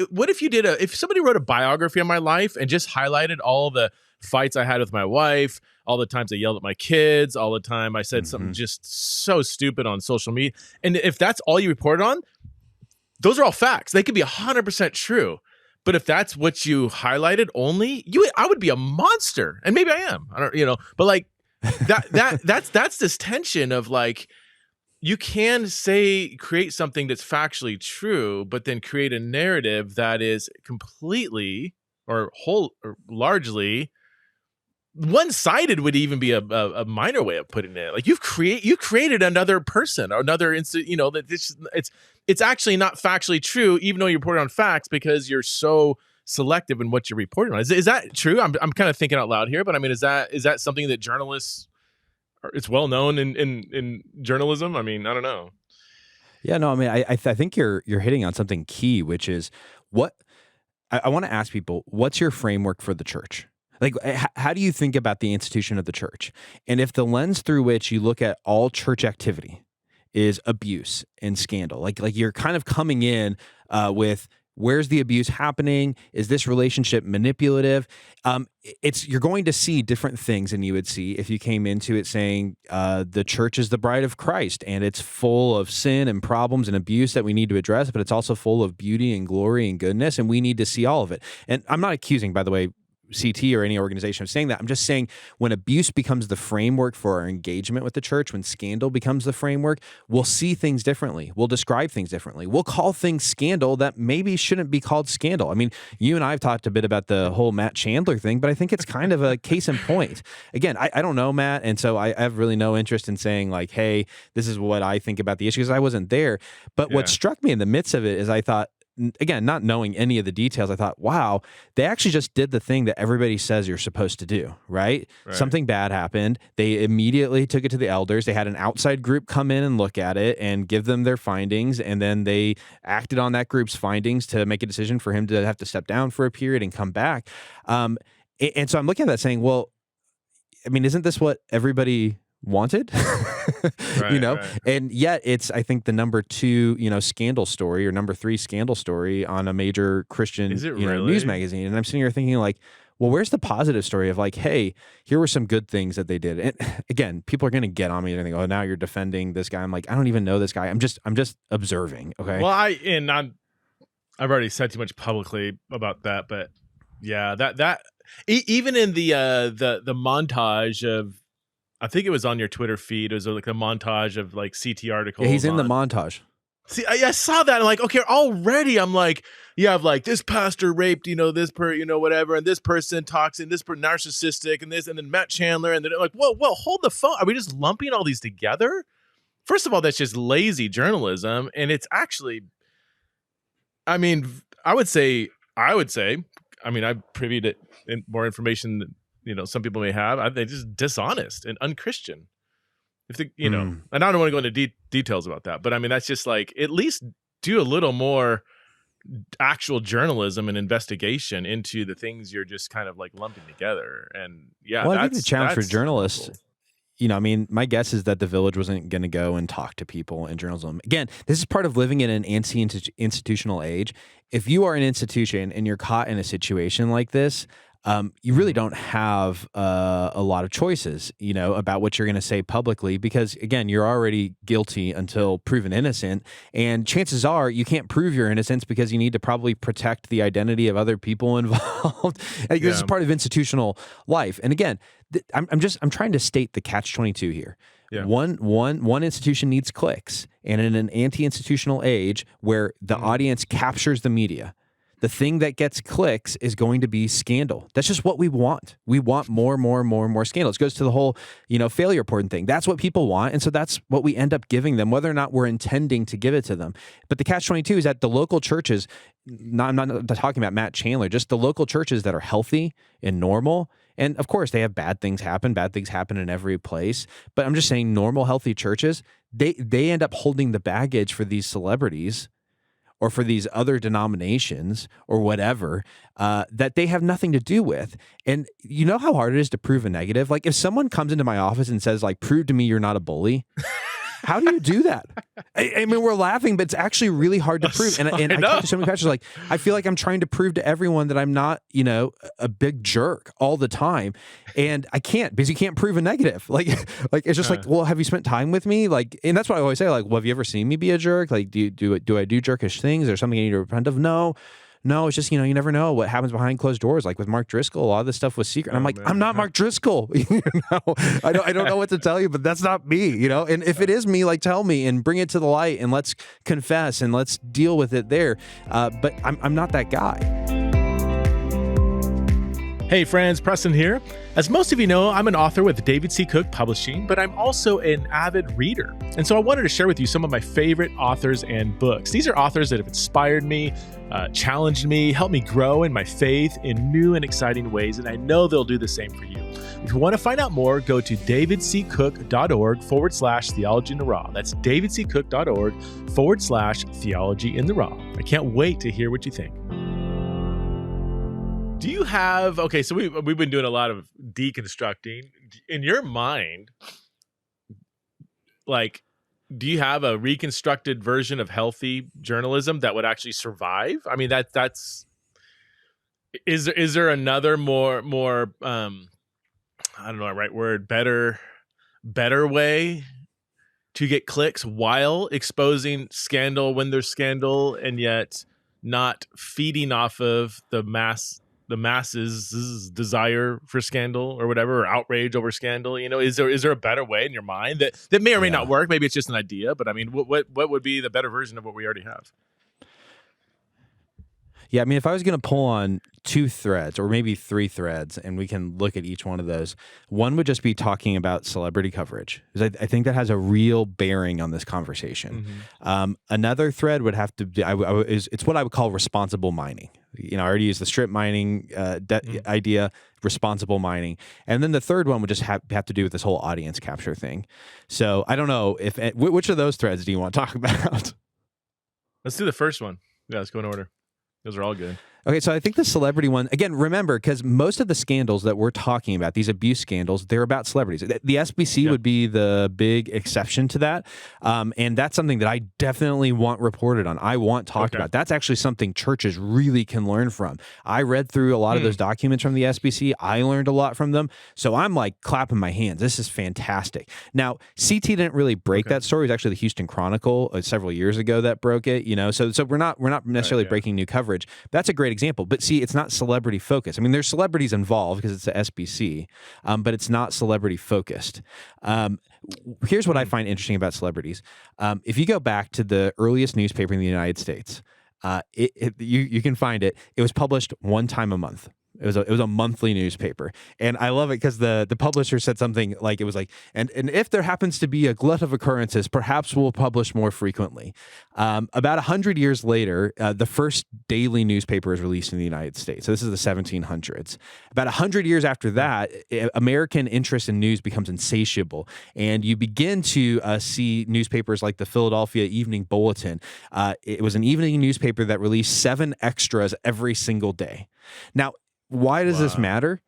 what if you if somebody wrote a biography on my life and just highlighted all the fights I had with my wife, all the times I yelled at my kids, all the time I said something just so stupid on social media. And if that's all you reported on, those are all facts. They could be 100% true. But if that's what you highlighted only, I would be a monster. And maybe I am. I don't, you know, but like that's this tension of like, you can create something that's factually true, but then create a narrative that is completely or largely one-sided would even be a minor way of putting it. Like you created another person or another instant, you know, that it's actually not factually true, even though you report on facts because you're so selective in what you're reporting on. Is that true? I'm kind of thinking out loud here, but I mean, is that something that journalists it's well known in journalism? I mean, I don't know. Yeah, no, I mean, I think you're hitting on something key, which is what I want to ask people, what's your framework for the church? Like, how do you think about the institution of the church? And if the lens through which you look at all church activity is abuse and scandal, like you're kind of coming in with where's the abuse happening? Is this relationship manipulative? You're going to see different things than you would see if you came into it saying the church is the bride of Christ and it's full of sin and problems and abuse that we need to address, but it's also full of beauty and glory and goodness, and we need to see all of it. And I'm not accusing, by the way, CT or any organization of saying that. I'm just saying when abuse becomes the framework for our engagement with the church, when scandal becomes the framework, we'll see things differently. We'll describe things differently. We'll call things scandal that maybe shouldn't be called scandal. I mean, you and I have talked a bit about the whole Matt Chandler thing, but I think it's kind of a case in point. Again, I don't know Matt, and so I have really no interest in saying like, hey, this is what I think about the issue because I wasn't there. But what struck me in the midst of it is I thought, again, not knowing any of the details, I thought, wow, they actually just did the thing that everybody says you're supposed to do, right? Something bad happened. They immediately took it to the elders. They had an outside group come in and look at it and give them their findings. And then they acted on that group's findings to make a decision for him to have to step down for a period and come back. And so I'm looking at that saying, well, I mean, isn't this what everybody wanted? And yet it's, I think, the number 2, scandal story or number 3 scandal story on a major Christian news magazine. And I'm sitting here thinking like, well, where's the positive story of like, hey, here were some good things that they did. And again, people are going to get on me and think, oh, now you're defending this guy. I'm like, I don't even know this guy. I'm just observing. Okay. Well, I've already said too much publicly about that, but yeah, that even in the montage of, I think it was on your Twitter feed. It was like a montage of like CT articles. Yeah, he's in the montage. See, I saw that. I'm like, okay, already I'm like, you have like this pastor raped, this whatever, and this person toxic, and this person narcissistic, and this, and then Matt Chandler, and then like, whoa, hold the phone. Are we just lumping all these together? First of all, that's just lazy journalism, and it's actually, I mean, I would say, I mean, I've privy to more information than some people may have. They're just dishonest and unchristian. If they, and I don't want to go into details about that, but I mean, that's just like, at least do a little more actual journalism and investigation into the things you're just kind of like lumping together. And yeah, well, I think the challenge for journalists, I mean, my guess is that the Village wasn't going to go and talk to people in journalism. Again, this is part of living in an anti-institutional age. If you are an institution and you're caught in a situation like this, you really don't have a lot of choices, about what you're going to say publicly, because again, you're already guilty until proven innocent. And chances are you can't prove your innocence because you need to probably protect the identity of other people involved. This is part of institutional life. And again, I'm trying to state the catch-22 here. Yeah. One institution needs clicks, and in an anti-institutional age where the audience captures the media, the thing that gets clicks is going to be scandal. That's just what we want. We want more scandal. It goes to the whole, failure reporting thing. That's what people want. And so that's what we end up giving them, whether or not we're intending to give it to them. But the catch-22 is that the local churches, I'm not talking about Matt Chandler, just the local churches that are healthy and normal. And of course, they have bad things happen. Bad things happen in every place. But I'm just saying normal, healthy churches, they end up holding the baggage for these celebrities or for these other denominations or whatever, that they have nothing to do with. And you know how hard it is to prove a negative? Like if someone comes into my office and says, like, prove to me you're not a bully. How do you do that? I mean, we're laughing, but it's actually really hard to prove. And I talk to so many pastors, like, I feel like I'm trying to prove to everyone that I'm not, a big jerk all the time. And I can't, because you can't prove a negative. Like it's just like, well, have you spent time with me? Like, and that's what I always say, like, well, have you ever seen me be a jerk? Like, do I do jerkish things? Or something I need to repent of? No, it's just, you never know what happens behind closed doors. Like with Mark Driscoll, a lot of this stuff was secret. And I'm like, I'm not Mark Driscoll. I don't know what to tell you, but that's not me, And if it is me, like tell me and bring it to the light and let's confess and let's deal with it there. But I'm not that guy. Hey friends, Preston here. As most of you know, I'm an author with David C. Cook Publishing, but I'm also an avid reader. And so I wanted to share with you some of my favorite authors and books. These are authors that have inspired me, challenged me, helped me grow in my faith in new and exciting ways, and I know they'll do the same for you. If you want to find out more, go to davidccook.org/theology in the raw. That's davidccook.org/theology in the raw. I can't wait to hear what you think. Do you have, so we've been doing a lot of deconstructing. In your mind, like, do you have a reconstructed version of healthy journalism that would actually survive? I mean, is there another more I don't know the right word, better way to get clicks while exposing scandal when there's scandal and yet not feeding off of the masses' desire for scandal or whatever, or outrage over scandal? Is there a better way in your mind that may or may not work? Maybe it's just an idea, but I mean, what would be the better version of what we already have? Yeah, I mean, if I was going to pull on 2 threads or maybe 3 threads, and we can look at each one of those, one would just be talking about celebrity coverage, because I think that has a real bearing on this conversation. Mm-hmm. Another thread would have to be, it's what I would call responsible mining. I already used the strip mining idea, responsible mining. And then the third one would just have to do with this whole audience capture thing. So I don't know which of those threads do you want to talk about? Let's do the first one. Yeah, let's go in order. Those are all good. Okay, so I think the celebrity one, again, remember, because most of the scandals that we're talking about, these abuse scandals, they're about celebrities. The SBC would be the big exception to that. And that's something that I definitely want reported on. I want talked about. That's actually something churches really can learn from. I read through a lot of those documents from the SBC. I learned a lot from them. So I'm like clapping my hands. This is fantastic. Now, CT didn't really break that story. It was actually the Houston Chronicle several years ago that broke it. So we're not necessarily breaking new coverage. That's a great example, but see, it's not celebrity focused. I mean, there's celebrities involved because it's the SBC, but it's not celebrity focused. Here's what I find interesting about celebrities. If you go back to the earliest newspaper in the United States, you can find it. It was published one time a month. It was a monthly newspaper, and I love it because the publisher said something like, it was like, and if there happens to be a glut of occurrences, perhaps we'll publish more frequently. About 100 years later, the first daily newspaper is released in the United States. So this is the 1700s. About 100 years after that, American interest in news becomes insatiable, and you begin to see newspapers like the Philadelphia Evening Bulletin. It was an evening newspaper that released 7 extras every single day. Now, why does this matter?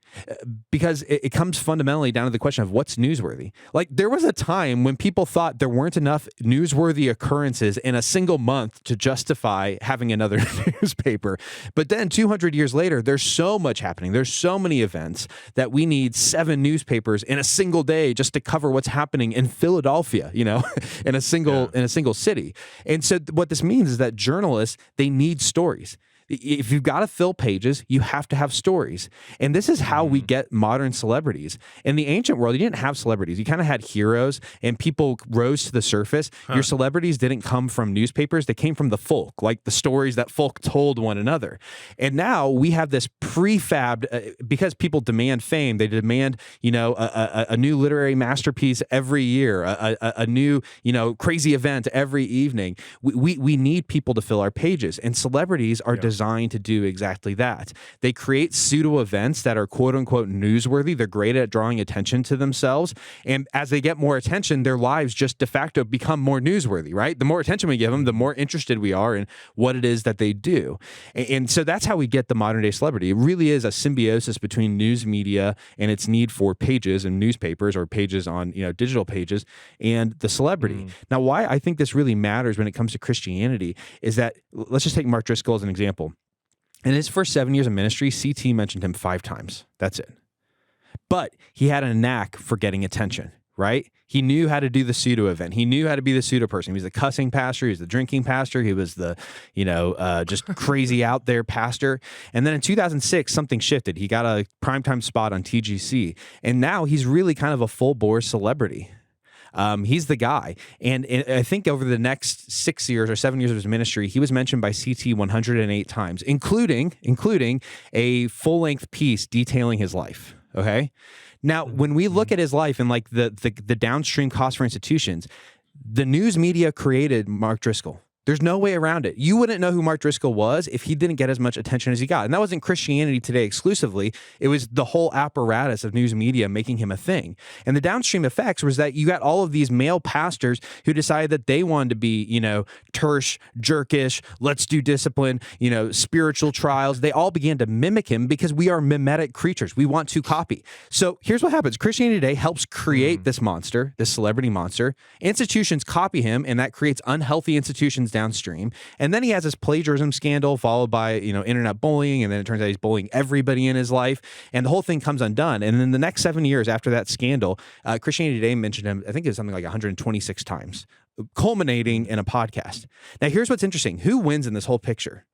Because it comes fundamentally down to the question of what's newsworthy. Like, there was a time when people thought there weren't enough newsworthy occurrences in a single month to justify having another newspaper. But then 200 years later, there's so much happening. There's so many events that we need 7 newspapers in a single day just to cover what's happening in Philadelphia, in a single city. And so what this means is that journalists, they need stories. If you've got to fill pages, you have to have stories. And this is how we get modern celebrities. In the ancient world, you didn't have celebrities. You kind of had heroes, and people rose to the surface. Your celebrities didn't come from newspapers. They came from the folk, like the stories that folk told one another. And now we have this prefabbed, because people demand fame, they demand, a new literary masterpiece every year, a new, crazy event every evening. We need people to fill our pages, and celebrities are designed to do exactly that. They create pseudo events that are quote unquote newsworthy. They're great at drawing attention to themselves. And as they get more attention, their lives just de facto become more newsworthy, right? The more attention we give them, the more interested we are in what it is that they do. And so that's how we get the modern day celebrity. It really is a symbiosis between news media and its need for pages and newspapers, or pages on, digital pages, and the celebrity. Now, why I think this really matters when it comes to Christianity is that, let's just take Mark Driscoll as an example. In his first 7 years of ministry, CT mentioned him 5 times. That's it. But he had a knack for getting attention, right? He knew how to do the pseudo event. He knew how to be the pseudo person. He was the cussing pastor. He was the drinking pastor. He was the, just crazy out there pastor. And then in 2006, something shifted. He got a primetime spot on TGC. And now he's really kind of a full bore celebrity. He's the guy. And I think over the next 6 years or 7 years of his ministry, he was mentioned by CT 108 times, including a full-length piece detailing his life. Okay. Now, when we look at his life and like the downstream cost for institutions, the news media created Mark Driscoll. There's no way around it. You wouldn't know who Mark Driscoll was if he didn't get as much attention as he got. And that wasn't Christianity Today exclusively. It was the whole apparatus of news media making him a thing. And the downstream effects was that you got all of these male pastors who decided that they wanted to be, terse, jerkish, let's do discipline, spiritual trials. They all began to mimic him because we are mimetic creatures. We want to copy. So here's what happens. Christianity Today helps create this monster, this celebrity monster. Institutions copy him, and that creates unhealthy institutions downstream. And then he has this plagiarism scandal followed by, internet bullying. And then it turns out he's bullying everybody in his life. And the whole thing comes undone. And then the next 7 years after that scandal, Christianity Today mentioned him, I think it was something like 126 times, culminating in a podcast. Now, here's what's interesting. Who wins in this whole picture?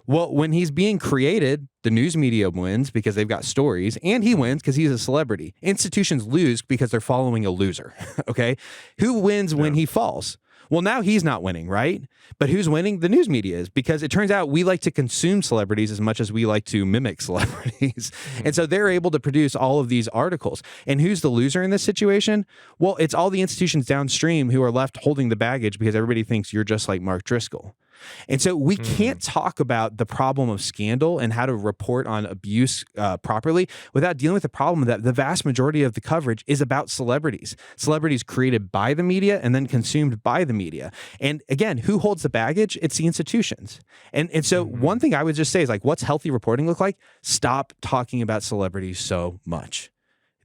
Well, when he's being created, the news media wins because they've got stories, and he wins because he's a celebrity. Institutions lose because they're following a loser. Okay? Who wins when he falls? Well, now he's not winning, right? But who's winning? The news media is, because it turns out we like to consume celebrities as much as we like to mimic celebrities. And so they're able to produce all of these articles. And who's the loser in this situation? Well, it's all the institutions downstream who are left holding the baggage because everybody thinks you're just like Mark Driscoll. And so we can't talk about the problem of scandal and how to report on abuse properly without dealing with the problem that the vast majority of the coverage is about celebrities. Celebrities created by the media and then consumed by the media. And again, who holds the baggage? It's the institutions. And so one thing I would just say is, like, what's healthy reporting look like? Stop talking about celebrities so much.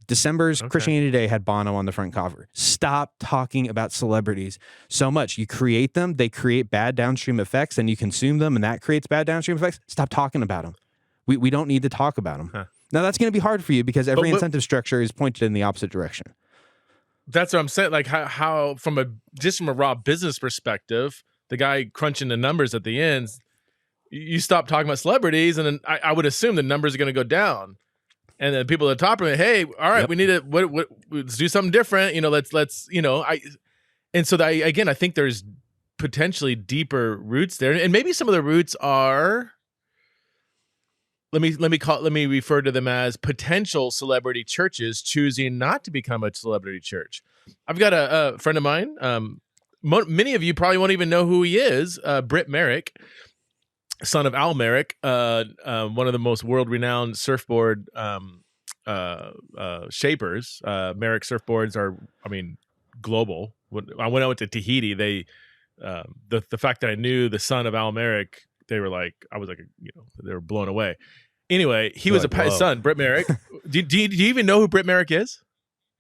December's Christianity Today had Bono on the front cover. Stop talking about celebrities so much. You create them, they create bad downstream effects, and you consume them, and that creates bad downstream effects. Stop talking about them. We don't need to talk about them. Now, that's going to be hard for you because every incentive structure is pointed in the opposite direction. That's what I'm saying. Like how from a raw business perspective, the guy crunching the numbers at the end, you stop talking about celebrities, and then I would assume the numbers are going to go down. And then people at the top of it, hey, all right, we need to let's do something different. And so again, I think there's potentially deeper roots there, and maybe some of the roots are let me refer to them as potential celebrity churches choosing not to become a celebrity church. I've got a friend of mine. Many of you probably won't even know who he is. Britt Merrick, son of Al Merrick, one of the most world-renowned surfboard shapers. Merrick surfboards are, global. When I went to Tahiti, they the fact that I knew the son of Al Merrick, they were like, I was like, they were blown away. Anyway, he was his son, Britt Merrick. do you even know who Britt Merrick is?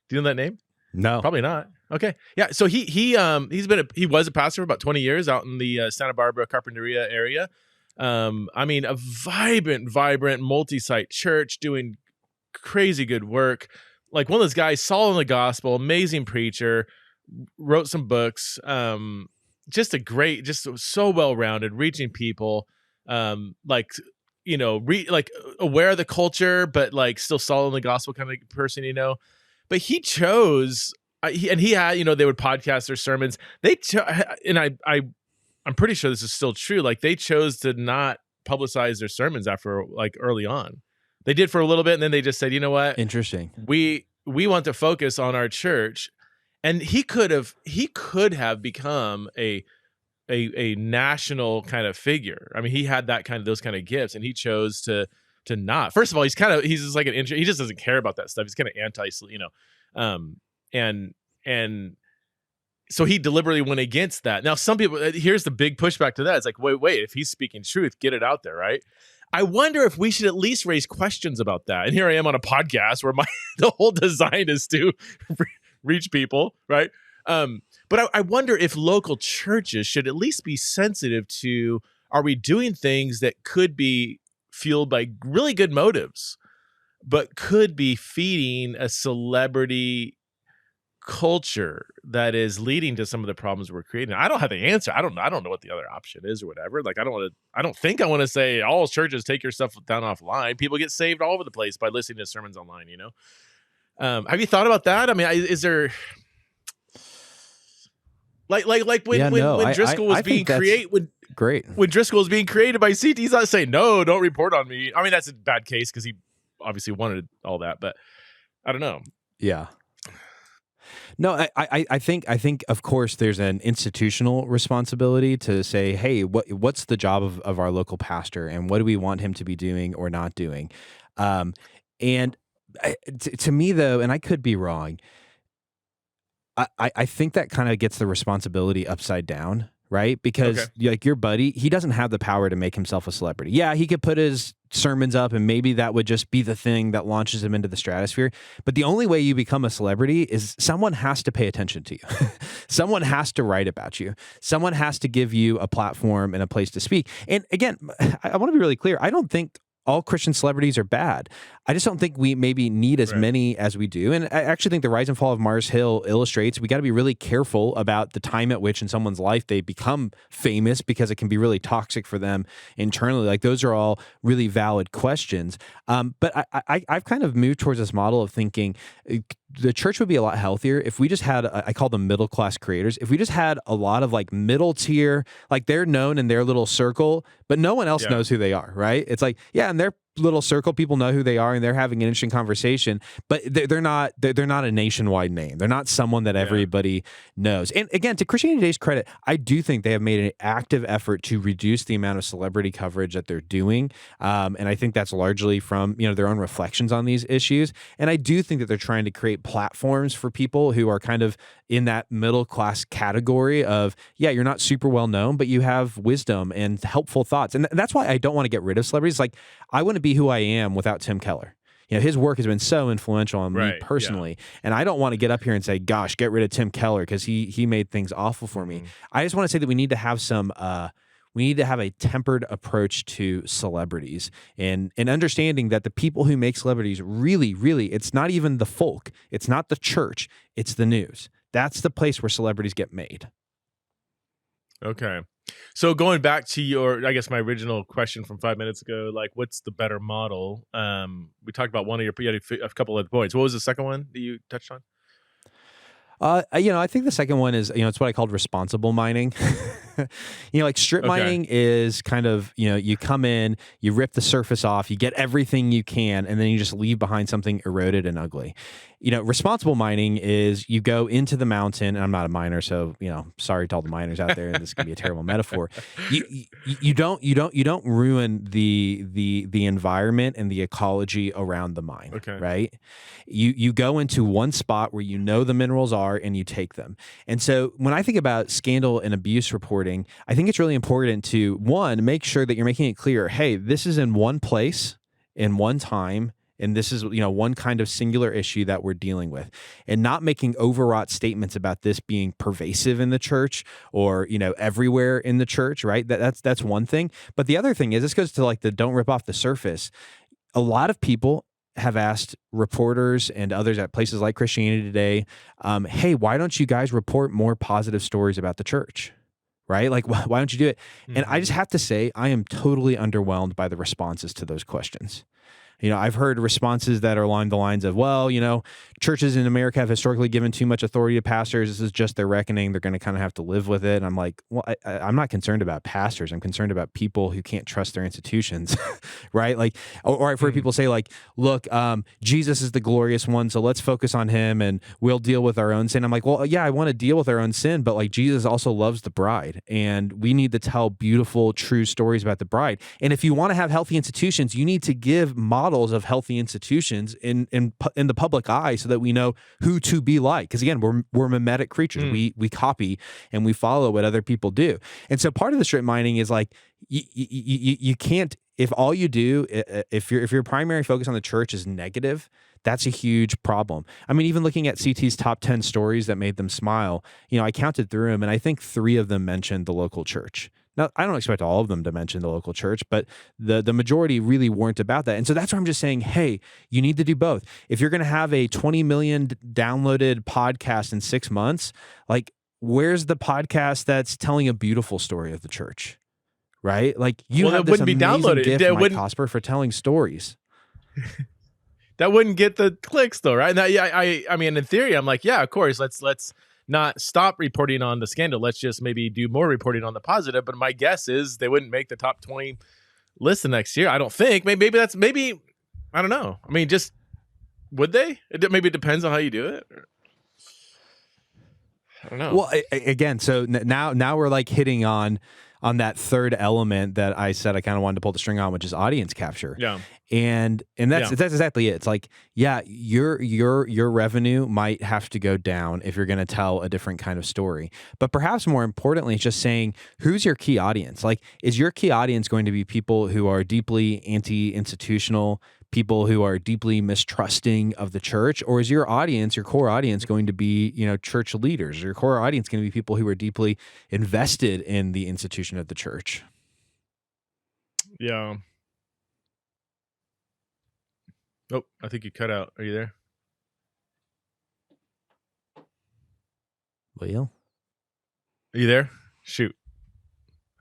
Do you know that name? No, probably not. Okay, yeah. So he was a pastor for about 20 years out in the Santa Barbara Carpinteria area. A vibrant multi-site church doing crazy good work. Like one of those guys, solid in the gospel, amazing preacher, wrote some books. Just so well-rounded, reaching people, aware of the culture, but like still solid in the gospel kind of person, But he chose, he had, they would podcast their sermons. I'm pretty sure this is still true. Like they chose to not publicize their sermons after like early on. They did for a little bit, and then they just said, you know what? Interesting. We want to focus on our church. And he could have become a national kind of figure. I mean, he had those kind of gifts, and he chose to not. First of all, he's just like he just doesn't care about that stuff. He's kind of anti, and so he deliberately went against that. Now, some people, here's the big pushback to that. It's like, wait, if he's speaking truth, get it out there, right? I wonder if we should at least raise questions about that. And here I am on a podcast where the whole design is to reach people, right? But I wonder if local churches should at least be sensitive to, are we doing things that could be fueled by really good motives, but could be feeding a celebrity culture that is leading to some of the problems we're creating? I don't have the answer. I don't know what the other option is or whatever. Like, I don't think I want to say all churches take your stuff down offline. People get saved all over the place by listening to sermons online, Have you thought about that? I mean, is there when Driscoll was being created? Great. When Driscoll was being created by CT, he's not saying, no, don't report on me. I mean, that's a bad case because he obviously wanted all that, but I don't know. Yeah. No, I think of course there's an institutional responsibility to say, hey, what's the job of our local pastor, and what do we want him to be doing or not doing? And to me though, and I could be wrong, I think that kind of gets the responsibility upside down, right? Because like your buddy, he doesn't have the power to make himself a celebrity. Yeah, he could put his sermons up and maybe that would just be the thing that launches him into the stratosphere. But the only way you become a celebrity is someone has to pay attention to you. Someone has to write about you. Someone has to give you a platform and a place to speak. And again, I want to be really clear. I don't think all Christian celebrities are bad. I just don't think we maybe need as many as we do. And I actually think the rise and fall of Mars Hill illustrates we got to be really careful about the time at which in someone's life they become famous, because it can be really toxic for them internally. Like those are all really valid questions. But I've kind of moved towards this model of thinking the church would be a lot healthier if we just had, I call them middle class creators. If we just had a lot of like middle tier, like they're known in their little circle, but no one else knows who they are, right? It's like, yeah, in their little circle, people know who they are and they're having an interesting conversation, but they're not a nationwide name. They're not someone that everybody knows. And again, to Christianity Today's credit, I do think they have made an active effort to reduce the amount of celebrity coverage that they're doing. And I think that's largely from, their own reflections on these issues. And I do think that they're trying to create platforms for people who are kind of in that middle class category of, you're not super well known, but you have wisdom and helpful thoughts. And that's why I don't want to get rid of celebrities. Like, I wouldn't be who I am without Tim Keller. His work has been so influential on me personally. And I don't want to get up here and say, gosh, get rid of Tim Keller because he made things awful for me. I just want to say that we need to have a tempered approach to celebrities and understanding that the people who make celebrities really, it's not even the folk. It's not the church. It's the news. That's the place where celebrities get made. Okay. So going back to my original question from 5 minutes ago, like what's the better model? We talked about you had a couple of points. What was the second one that you touched on? I think the second one is, it's what I called responsible mining. Like strip mining is kind of, you come in, you rip the surface off, you get everything you can, and then you just leave behind something eroded and ugly. Responsible mining is you go into the mountain, and I'm not a miner, so sorry to all the miners out there, and this can be a terrible metaphor. You don't ruin the environment and the ecology around the mine. Okay. Right? You go into one spot where the minerals are, and you take them. And so when I think about scandal and abuse reporting, I think it's really important to, one, make sure that you're making it clear, hey, this is in one place, in one time, and this is, one kind of singular issue that we're dealing with, and not making overwrought statements about this being pervasive in the church or, everywhere in the church, right? That's one thing. But the other thing is, this goes to like the don't rip off the surface. A lot of people have asked reporters and others at places like Christianity Today, hey, why don't you guys report more positive stories about the church? Right? Like, why don't you do it? Mm-hmm. And I just have to say, I am totally underwhelmed by the responses to those questions. I've heard responses that are along the lines of, well, churches in America have historically given too much authority to pastors. This is just their reckoning. They're going to kind of have to live with it. And I'm like, well, I'm not concerned about pastors. I'm concerned about people who can't trust their institutions, right? Like, or I've heard people say like, look, Jesus is the glorious one, so let's focus on him and we'll deal with our own sin. I'm like, well, yeah, I want to deal with our own sin, but like Jesus also loves the bride, and we need to tell beautiful, true stories about the bride. And if you want to have healthy institutions, you need to give models of healthy institutions in the public eye so that we know who to be like. Because again, we're mimetic creatures. We copy and we follow what other people do. And so part of the strip mining is like you can't, if all you do, if your primary focus on the church is negative, that's a huge problem. I mean, even looking at CT's top 10 stories that made them smile, I counted through them, and I think 3 of them mentioned the local church. Now, I don't expect all of them to mention the local church, but the majority really weren't about that. And so that's why I'm just saying, hey, you need to do both. If you're going to have a 20 million downloaded podcast in 6 months, like, where's the podcast that's telling a beautiful story of the church? Right? Like, you have this amazing gift, Mike Cosper, for telling stories. That wouldn't get the clicks though, right? Now, yeah, I mean, in theory, I'm like, yeah, of course, let's not stop reporting on the scandal. Let's just maybe do more reporting on the positive. But my guess is they wouldn't make the top 20 list the next year. I don't think. Maybe I don't know. I mean, just would they? Maybe it depends on how you do it. I don't know. Well, again, so now we're like hitting on that third element that I said I kind of wanted to pull the string on, which is audience capture. Yeah. And that's exactly it. It's like, yeah, your revenue might have to go down if you're going to tell a different kind of story. But perhaps more importantly, it's just saying, who's your key audience? Like, is your key audience going to be people who are deeply anti-institutional, people who are deeply mistrusting of the church? Or is your audience, your core audience, going to be, church leaders? Or your core audience going to be people who are deeply invested in the institution of the church? Yeah. Oh, I think you cut out. Are you there? Well, are you there? Shoot.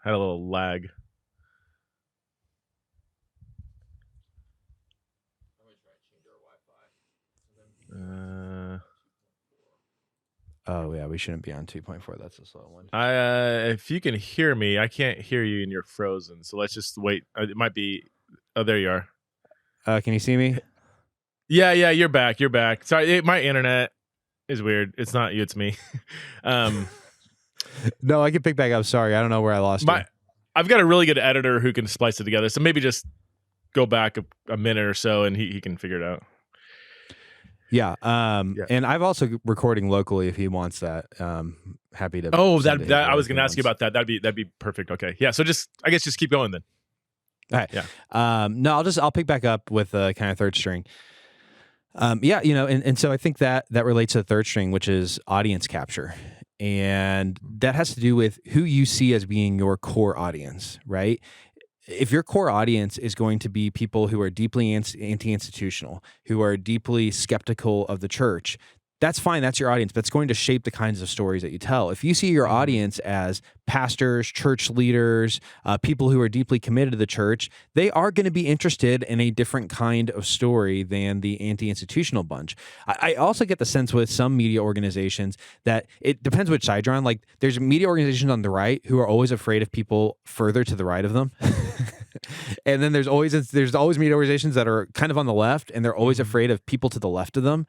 Had a little lag. Oh yeah, we shouldn't be on 2.4. That's a slow one. If you can hear me, I can't hear you and you're frozen. So let's just wait. It might be. Oh, there you are. Can you see me? Yeah, you're back. You're back. Sorry, my internet is weird. It's not you, it's me. No, I can pick back up. Sorry, I don't know where I lost you. I've got a really good editor who can splice it together. So maybe just go back a minute or so, and he can figure it out. Yeah. And I've also recording locally if he wants that. Happy to. Oh, that I was going to ask you about that. That'd be perfect. Okay. Yeah. So I guess just keep going then. All right. Yeah. No, I'll pick back up with a kind of third string. And so I think that relates to the third string, which is audience capture. And that has to do with who you see as being your core audience, right? If your core audience is going to be people who are deeply anti-institutional, who are deeply skeptical of the church, that's fine. That's your audience, but it's going to shape the kinds of stories that you tell. If you see your audience as pastors, church leaders, people who are deeply committed to the church, they are going to be interested in a different kind of story than the anti-institutional bunch. I also get the sense with some media organizations that it depends which side you're on. Like there's media organizations on the right who are always afraid of people further to the right of them. And then there's always media organizations that are kind of on the left, and they're always afraid of people to the left of them.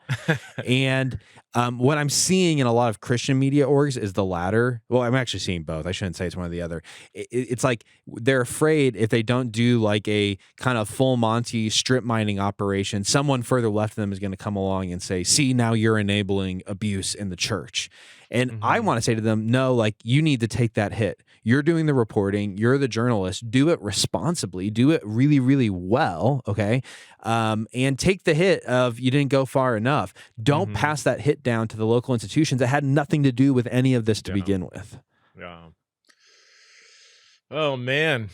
And what I'm seeing in a lot of Christian media orgs is the latter. Well, I'm actually seeing both. I shouldn't say it's one or the other. It's like they're afraid if they don't do like a kind of full Monty strip mining operation, someone further left of them is going to come along and say, see, now you're enabling abuse in the church. And I want to say to them, no, like you need to take that hit. You're doing the reporting. You're the journalist. Do it responsibly. Do it really, really well. Okay. And take the hit of you didn't go far enough. Don't pass that hit down to the local institutions that had nothing to do with any of this to begin with. Yeah. Oh, man.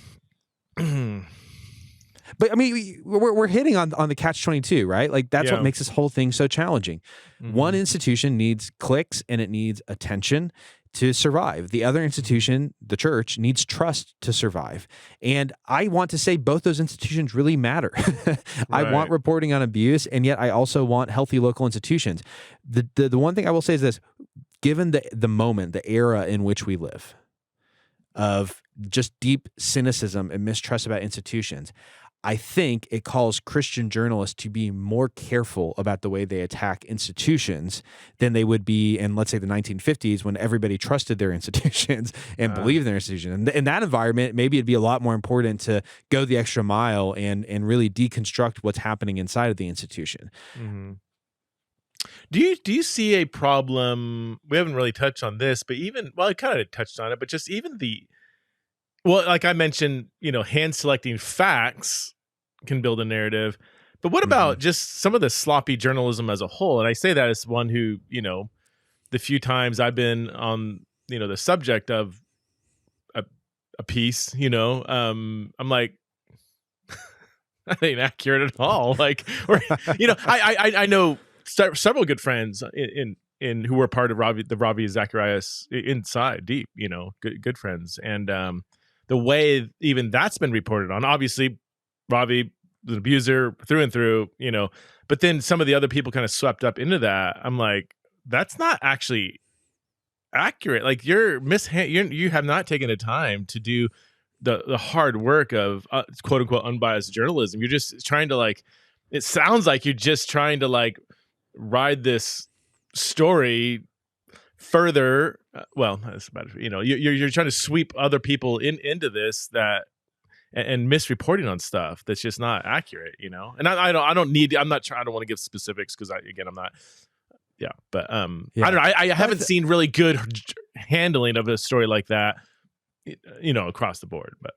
But I mean, we're hitting on the catch-22, right? Like that's what makes this whole thing so challenging. One institution needs clicks and it needs attention to survive. The other institution, the church, needs trust to survive. And I want to say both those institutions really matter. I want reporting on abuse, and yet I also want healthy local institutions. The one thing I will say is this: given the moment, the era in which we live, of just deep cynicism and mistrust about institutions, I think it calls Christian journalists to be more careful about the way they attack institutions than they would be in, let's say, the 1950s when everybody trusted their institutions and believed in their institutions. And in that environment, maybe it'd be a lot more important to go the extra mile and really deconstruct what's happening inside of the institution. Do you see a problem? We haven't really touched on this, but I kind of touched on it, but just even like I mentioned, hand selecting facts can build a narrative. But what about just some of the sloppy journalism as a whole? And I say that as one who, the few times I've been on, the subject of a piece, I'm like, that ain't accurate at all. Like, or, I know several good friends in who were part of the Ravi Zacharias inside deep, good friends. And, the way even that's been reported on, obviously Ravi was an abuser through and through, but then some of the other people kind of swept up into that. I'm like, that's not actually accurate. Like you have not taken the time to do the hard work of quote unquote unbiased journalism. You're just trying to it sounds like you're just trying to ride this story further. Well, that's about it. You're trying to sweep other people into this and misreporting on stuff that's just not accurate. And I'm not trying. I don't want to give specifics because I'm not. Yeah, but I don't know. I haven't seen really good handling of a story like that, across the board. But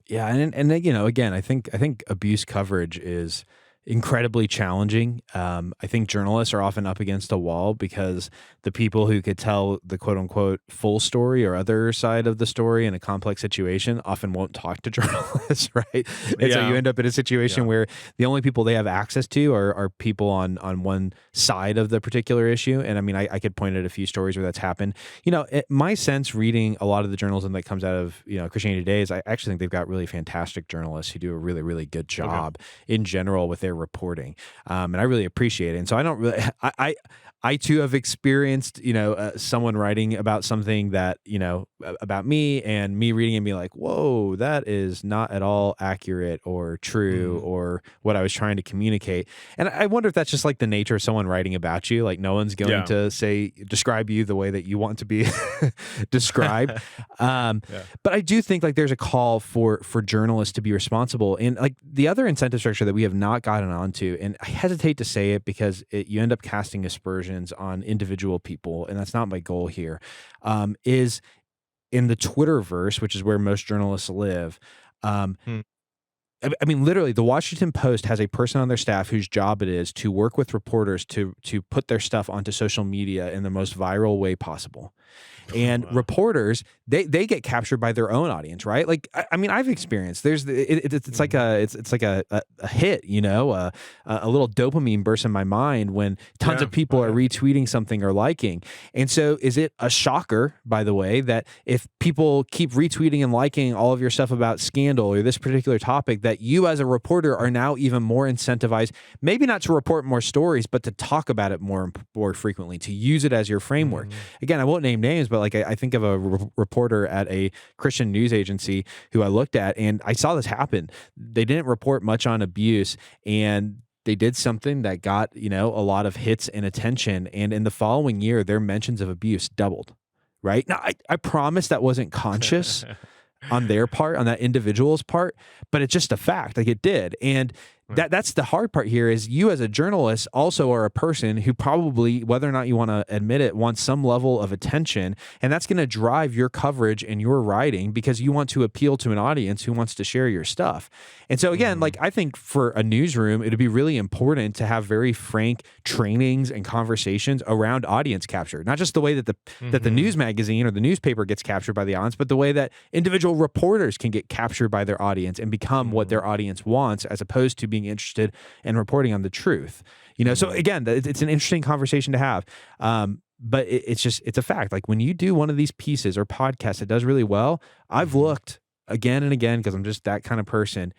yeah, and again, I think abuse coverage is incredibly challenging. I think journalists are often up against a wall because the people who could tell the quote unquote full story or other side of the story in a complex situation often won't talk to journalists, right? And so you end up in a situation where the only people they have access to are people on one side of the particular issue. And I mean, I could point at a few stories where that's happened. My sense reading a lot of the journalism that comes out of, Christianity Today is I actually think they've got really fantastic journalists who do a really, really good job in general with their reporting. And I really appreciate it. And so I don't really, I too have experienced, someone writing about something that, about me and me reading and be like, whoa, that is not at all accurate or true or what I was trying to communicate. And I wonder if that's just like the nature of someone writing about you. Like no one's going to describe you the way that you want to be described. But I do think there's a call for journalists to be responsible. And the other incentive structure that we have not gotten onto, and I hesitate to say it because you end up casting aspersions on individual people, and that's not my goal here, is in the Twitterverse, which is where most journalists live. I mean, literally, the Washington Post has a person on their staff whose job it is to work with reporters to put their stuff onto social media in the most viral way possible. And Wow. reporters, they get captured by their own audience, right? Like, I mean, I've experienced. It's like a hit, you know, a little dopamine burst in my mind when tons of people are retweeting something or liking. And so, is it a shocker, by the way, that if people keep retweeting and liking all of your stuff about Scandal or this particular topic, that you as a reporter are now even more incentivized, maybe not to report more stories, but to talk about it more frequently, to use it as your framework? Again, I won't name names, but like I think of a reporter at a Christian news agency who I looked at, and I saw this happen. They didn't report much on abuse, and they did something that got, you know, a lot of hits and attention. And in the following year, their mentions of abuse doubled. Right now, I promise that wasn't conscious on their part, on that individual's part, but it's just a fact. Like, it did. And that's the hard part here is you as a journalist also are a person who probably, whether or not you want to admit it, wants some level of attention. And that's going to drive your coverage and your writing because you want to appeal to an audience who wants to share your stuff. And so again, like, I think for a newsroom, it'd be really important to have very frank trainings and conversations around audience capture, not just the way that the news magazine or the newspaper gets captured by the audience, but the way that individual reporters can get captured by their audience and become what their audience wants, as opposed to being interested in reporting on the truth. You know, so again, it's an interesting conversation to have. But it's a fact. Like, when you do one of these pieces or podcasts that does really well, I've looked again and again, because I'm just that kind of person,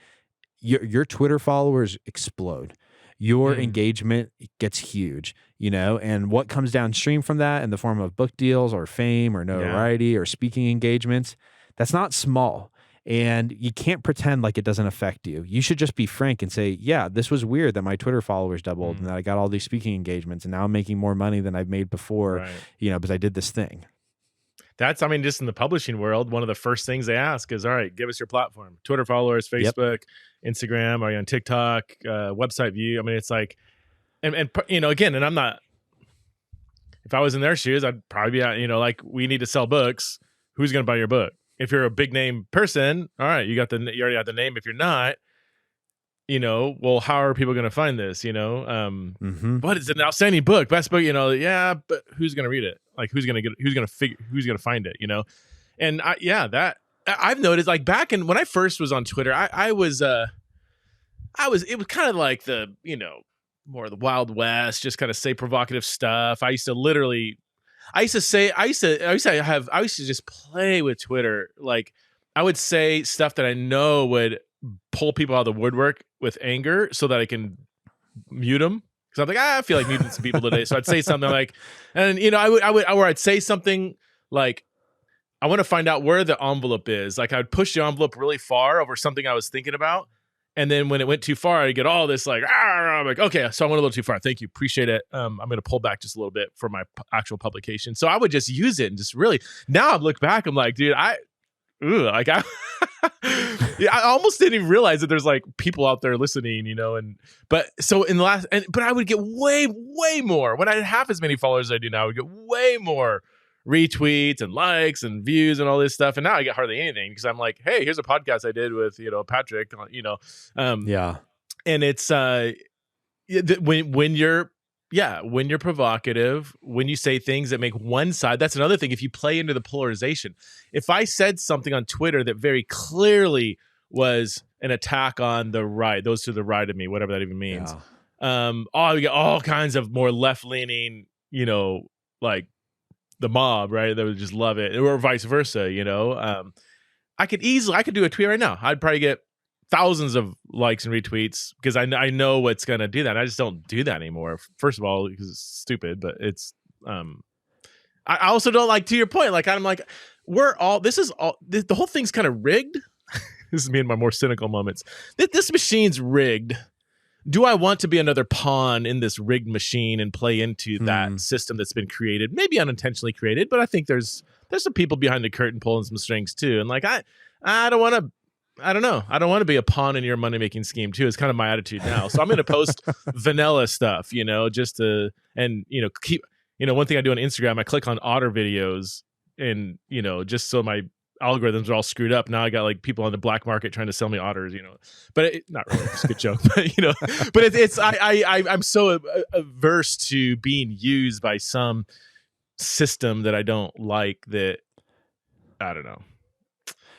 your Twitter followers explode. Your engagement gets huge, you know, and what comes downstream from that in the form of book deals or fame or notoriety or speaking engagements, that's not small. And you can't pretend like it doesn't affect you. You should just be frank and say, yeah, this was weird that my Twitter followers doubled and that I got all these speaking engagements and now I'm making more money than I've made before, you know, because I did this thing. That's, I mean, just in the publishing world, one of the first things they ask is, all right, give us your platform. Twitter followers, Facebook, Instagram, are you on TikTok, website view? I mean, it's like, and you know, again, and I'm not, if I was in their shoes, I'd probably be, you know, like, we need to sell books. Who's going to buy your book? If you're a big name person, all right, you already have the name. If you're not, you know, well, how are people going to find this? You know, but it's an outstanding book, best book. You know, yeah, but who's going to read it? Like, who's going to find it? You know, and I've noticed, like, back in when I first was on Twitter, it was kind of like the, you know, more of the Wild West, just kind of say provocative stuff. I used to just play with Twitter. Like, I would say stuff that I know would pull people out of the woodwork with anger so that I can mute them. Because I'm like, I feel like muting some people today. So I'd say something like, and you know, I'd say something like, I want to find out where the envelope is. Like, I would push the envelope really far over something I was thinking about. And then when it went too far, I'd get all this like, I'm like, okay, so I went a little too far. Thank you. Appreciate it. I'm going to pull back just a little bit for my actual publication. So I would just use it and just really, now I look back, I'm like, dude, I almost didn't even realize that there's like people out there listening, you know, but I would get way more when I had half as many followers as I do now. I would get way more retweets and likes and views and all this stuff. And now I get hardly anything because I'm like, hey, here's a podcast I did with, you know, Patrick, you know. And it's when you're provocative, when you say things that make one side, that's another thing. If you play into the polarization, if I said something on Twitter that very clearly was an attack on the right, those to the right of me, whatever that even means. We get all kinds of more left-leaning, you know, like the mob, right? That would just love it, or vice versa, you know. I could do a tweet right now. I'd probably get thousands of likes and retweets because I know what's going to do that. I just don't do that anymore. First of all, because it's stupid, but it's, I also don't, like, to your point, like, I'm like, the whole thing's kind of rigged. This is me in my more cynical moments. This machine's rigged. Do I want to be another pawn in this rigged machine and play into that system that's been created, maybe unintentionally created, but I think there's some people behind the curtain pulling some strings too. And like, I don't want to, I don't know. I don't want to be a pawn in your money-making scheme too. It's kind of my attitude now. So I'm going to post vanilla stuff, you know, just to, and, you know, keep, you know, one thing I do on Instagram, I click on otter videos and, you know, just so my algorithms are all screwed up. Now I got like people on the black market trying to sell me otters, you know, but not really, it's a good joke, but you know, but I'm so averse to being used by some system that I don't like. That I don't know.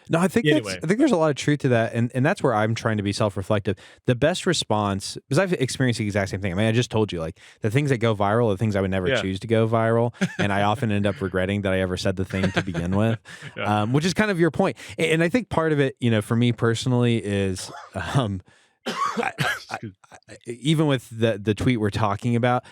No, I think Anyway. I think there's a lot of truth to that, and that's where I'm trying to be self-reflective. The best response, because I've experienced the exact same thing. I mean, I just told you, like, the things that go viral are the things I would never Yeah. choose to go viral, and I often end up regretting that I ever said the thing to begin with, Yeah. which is kind of your point. And I think part of it, for me personally, is even with the tweet we're talking about.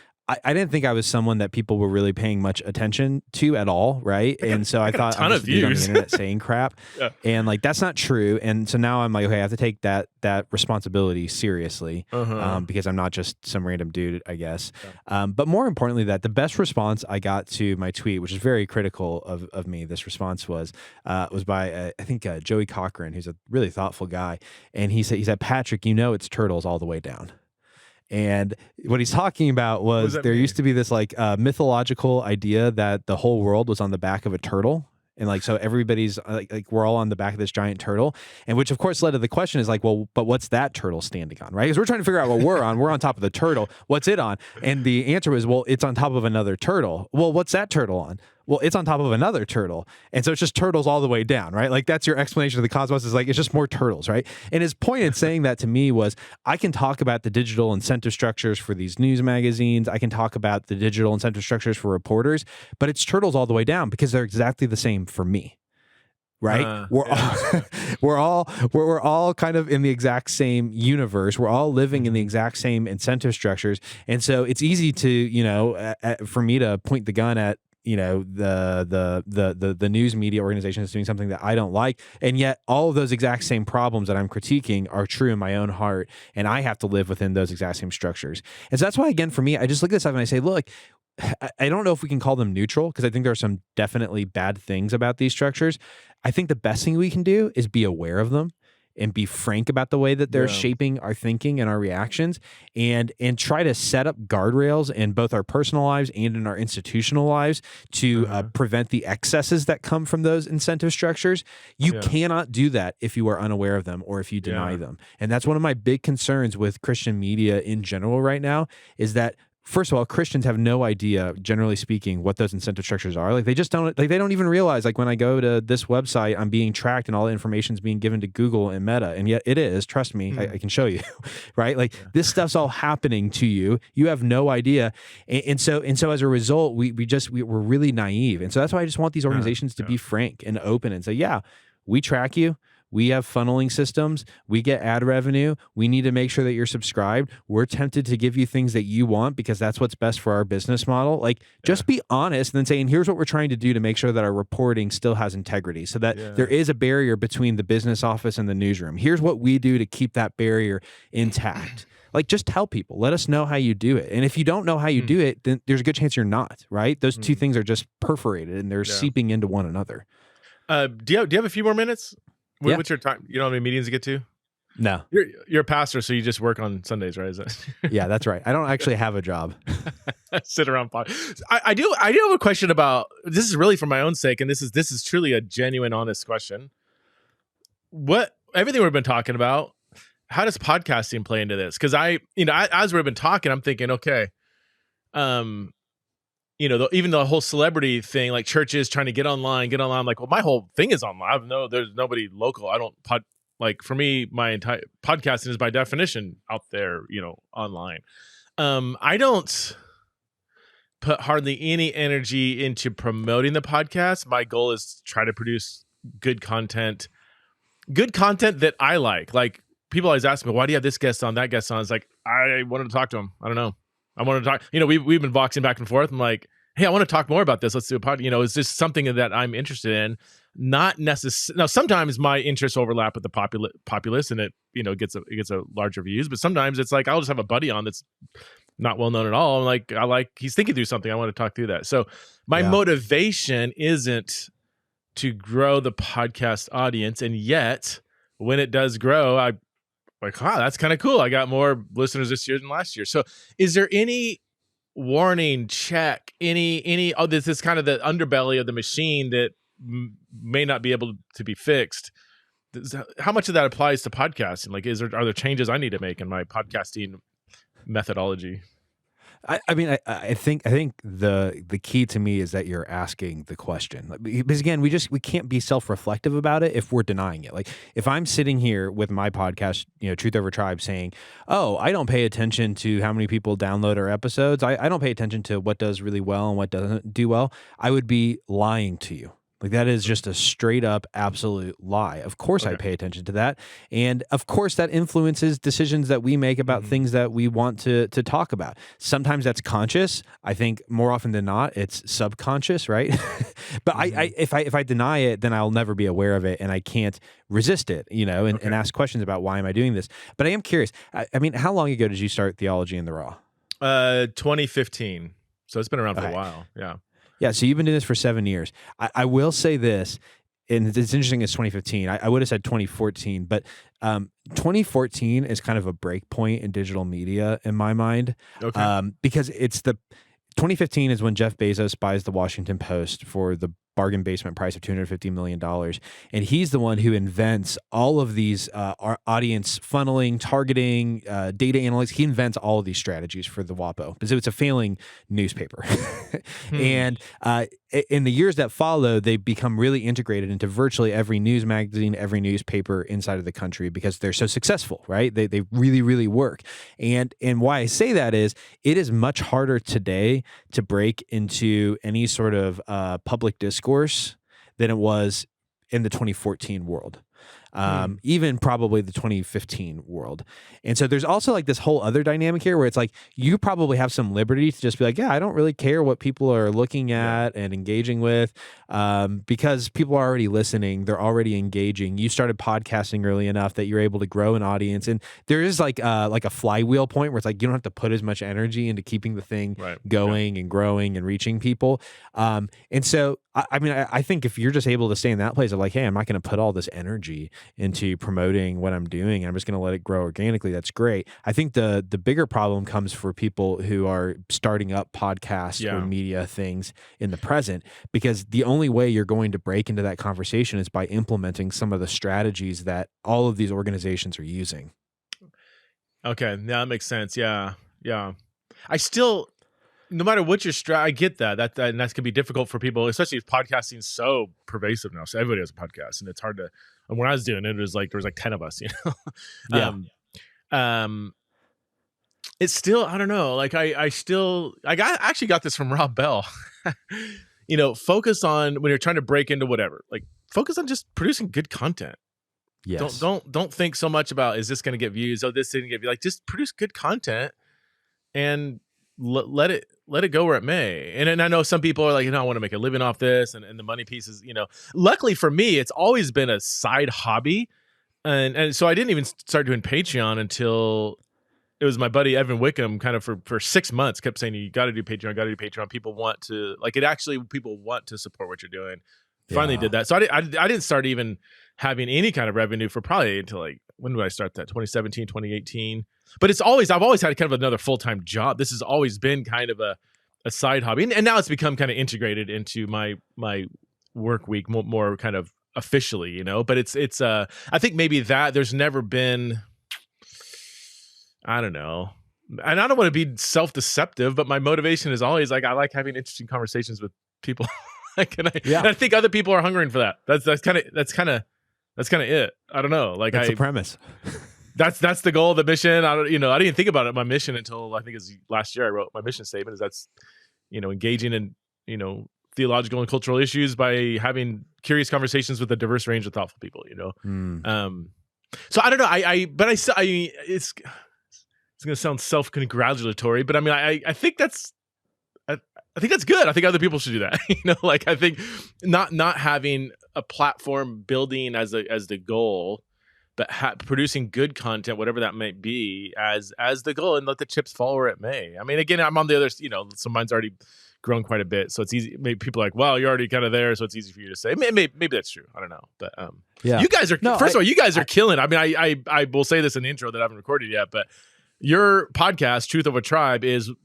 I didn't think I was someone that people were really paying much attention to at all, right? And so I thought ton I'm of just a dude on the views. internet saying crap, Yeah. and like that's not true. And so now I'm like, okay, I have to take that responsibility seriously, because I'm not just some random dude, I guess. Yeah. But more importantly, that the best response I got to my tweet, which is very critical of me, this response was by I think Joey Cochran, who's a really thoughtful guy, and he said, Patrick, it's turtles all the way down. And what he's talking about was there used to be this like mythological idea that the whole world was on the back of a turtle. And like, so everybody's like, we're all on the back of this giant turtle. And which of course led to the question is like, well, but what's that turtle standing on? Right. Because we're trying to figure out what we're on. We're on top of the turtle. What's it on? And the answer was, well, it's on top of another turtle. Well, what's that turtle on? Well, it's on top of another turtle. And so it's just turtles all the way down, right? Like that's your explanation of the cosmos is like, it's just more turtles, right? And his point in saying that to me was, I can talk about the digital incentive structures for these news magazines. I can talk about the digital incentive structures for reporters, but it's turtles all the way down because they're exactly the same for me. Right? We're all kind of in the exact same universe. We're all living in the exact same incentive structures. And so it's easy to, for me to point the gun at, the news media organization is doing something that I don't like. And yet all of those exact same problems that I'm critiquing are true in my own heart. And I have to live within those exact same structures. And so that's why, again, for me, I just look at this stuff and I say, look, I don't know if we can call them neutral because I think there are some definitely bad things about these structures. I think the best thing we can do is be aware of them and be frank about the way that they're shaping our thinking and our reactions, and try to set up guardrails in both our personal lives and in our institutional lives to prevent the excesses that come from those incentive structures. You cannot do that if you are unaware of them or if you deny them. And that's one of my big concerns with Christian media in general right now is that, first of all, Christians have no idea, generally speaking, what those incentive structures are. Like they just don't, like they don't even realize, like when I go to this website, I'm being tracked and all the information is being given to Google and Meta. And yet it is, trust me, I can show you, right? Like this stuff's all happening to you. You have no idea. And so as a result, we're really naive. And so that's why I just want these organizations to be frank and open and say, yeah, we track you. We have funneling systems. We get ad revenue. We need to make sure that you're subscribed. We're tempted to give you things that you want because that's what's best for our business model. Like, just be honest and then saying, here's what we're trying to do to make sure that our reporting still has integrity so that there is a barrier between the business office and the newsroom. Here's what we do to keep that barrier intact. Like, just tell people, let us know how you do it. And if you don't know how you do it, then there's a good chance you're not, right? Those two things are just perforated and they're seeping into one another. Do you have a few more minutes? Yeah. What's your time? You don't have any meetings to get to? No. You're a pastor, so you just work on Sundays, right? Is that? Yeah, that's right. I don't actually have a job. Sit around. I do have a question about, this is really for my own sake, and this is truly a genuine, honest question. Everything we've been talking about, how does podcasting play into this? Because as we've been talking, I'm thinking, okay, even the whole celebrity thing, like churches trying to get online. I'm like, well, my whole thing is online. There's nobody local. I don't for me, my entire podcasting is by definition out there, online. I don't put hardly any energy into promoting the podcast. My goal is to try to produce good content that I like. Like, people always ask me, why do you have this guest on, that guest on? It's like, I wanted to talk to him. I don't know. I want to talk. We've been boxing back and forth. I'm like, hey, I want to talk more about this. Let's do a pod. It's just something that I'm interested in. Not necessarily. Now, sometimes my interests overlap with the populace, and it gets a larger views. But sometimes it's like I'll just have a buddy on that's not well known at all. I'm like, he's thinking through something. I want to talk through that. So my motivation isn't to grow the podcast audience, and yet when it does grow, I like, that's kind of cool. I got more listeners this year than last year. So is there any warning check, this is kind of the underbelly of the machine that may not be able to be fixed? How much of that applies to podcasting? Like, are there changes I need to make in my podcasting methodology? I mean, I think the key to me is that you're asking the question. Because again, we can't be self-reflective about it if we're denying it. Like if I'm sitting here with my podcast, Truth Over Tribe, saying, "Oh, I don't pay attention to how many people download our episodes. I don't pay attention to what does really well and what doesn't do well," I would be lying to you. Like that is just a straight up absolute lie. Of course I pay attention to that. And of course that influences decisions that we make about things that we want to talk about. Sometimes that's conscious. I think more often than not, it's subconscious, right? But if I deny it, then I'll never be aware of it and I can't resist it, and ask questions about why am I doing this. But I am curious. I mean, how long ago did you start Theology in the Raw? 2015. So it's been around for a while. Yeah. Yeah, so you've been doing this for 7 years. I will say this, and it's interesting it's 2015. I would have said 2014, but 2014 is kind of a break point in digital media in my mind. Because it's 2015 is when Jeff Bezos buys the Washington Post for the bargain basement price of $250 million. And he's the one who invents all of these audience funneling, targeting, data analytics. He invents all of these strategies for the WAPO because it's a failing newspaper. And in the years that follow, they become really integrated into virtually every news magazine, every newspaper inside of the country because they're so successful, right? They really, really work. And why I say that is it is much harder today to break into any sort of public discourse than it was in the 2014 world. Even probably the 2015 world. And so there's also like this whole other dynamic here where it's like you probably have some liberty to just be like, yeah, I don't really care what people are looking at and engaging with because people are already listening. They're already engaging. You started podcasting early enough that you're able to grow an audience. And there is like a flywheel point where it's like you don't have to put as much energy into keeping the thing going and growing and reaching people. And so, I think if you're just able to stay in that place of like, hey, I'm not going to put all this energy into promoting what I'm doing, I'm just going to let it grow organically, that's great. I think the bigger problem comes for people who are starting up podcasts or media things in the present, because the only way you're going to break into that conversation is by implementing some of the strategies that all of these organizations are using. Okay, yeah, that makes sense. Yeah. I still, no matter what your I get that and that can be difficult for people, especially if podcasting is so pervasive now. So everybody has a podcast, and it's hard to. And when I was doing it, there was like 10 of us, It's still, I don't know. Like I actually got this from Rob Bell. Focus on when you're trying to break into whatever. Like focus on just producing good content. Yes. Don't think so much about is this going to get views? Oh, this didn't get views. Like just produce good content and let it go where it may. And I know some people are like, I want to make a living off this and the money pieces, luckily for me, it's always been a side hobby. And so I didn't even start doing Patreon until it was my buddy, Evan Wickham, kind of for 6 months kept saying, you got to do Patreon. People want to people want to support what you're doing. Finally did that. So I didn't start even having any kind of revenue for probably until like, when did I start that? 2017, 2018. But I've always had kind of another full-time job. This has always been kind of a side hobby. And now it's become kind of integrated into my work week more kind of officially, but it's I think maybe that there's never been, I don't know. And I don't want to be self-deceptive, but my motivation is always like, I like having interesting conversations with people. And I think other people are hungering for that. That's kind of it. I don't know. Like that's the premise. That's the goal, the mission. I didn't even think about it. My mission until I think it's last year. I wrote my mission statement. Is that's engaging in theological and cultural issues by having curious conversations with a diverse range of thoughtful people. So I don't know. It's going to sound self-congratulatory, but I think that's. I think that's good. I think other people should do that. I think not having a platform building as the goal, but producing good content, whatever that might be, as the goal, and let the chips fall where it may. Again, I'm on the other. So mine's already grown quite a bit, so it's easy. Maybe people are like, "Well, you're already kind of there," so it's easy for you to say. Maybe that's true. I don't know, but you guys are. First of all, you guys are killing. I will say this in the intro that I haven't recorded yet, but. Your podcast, Truth Over Tribe, is I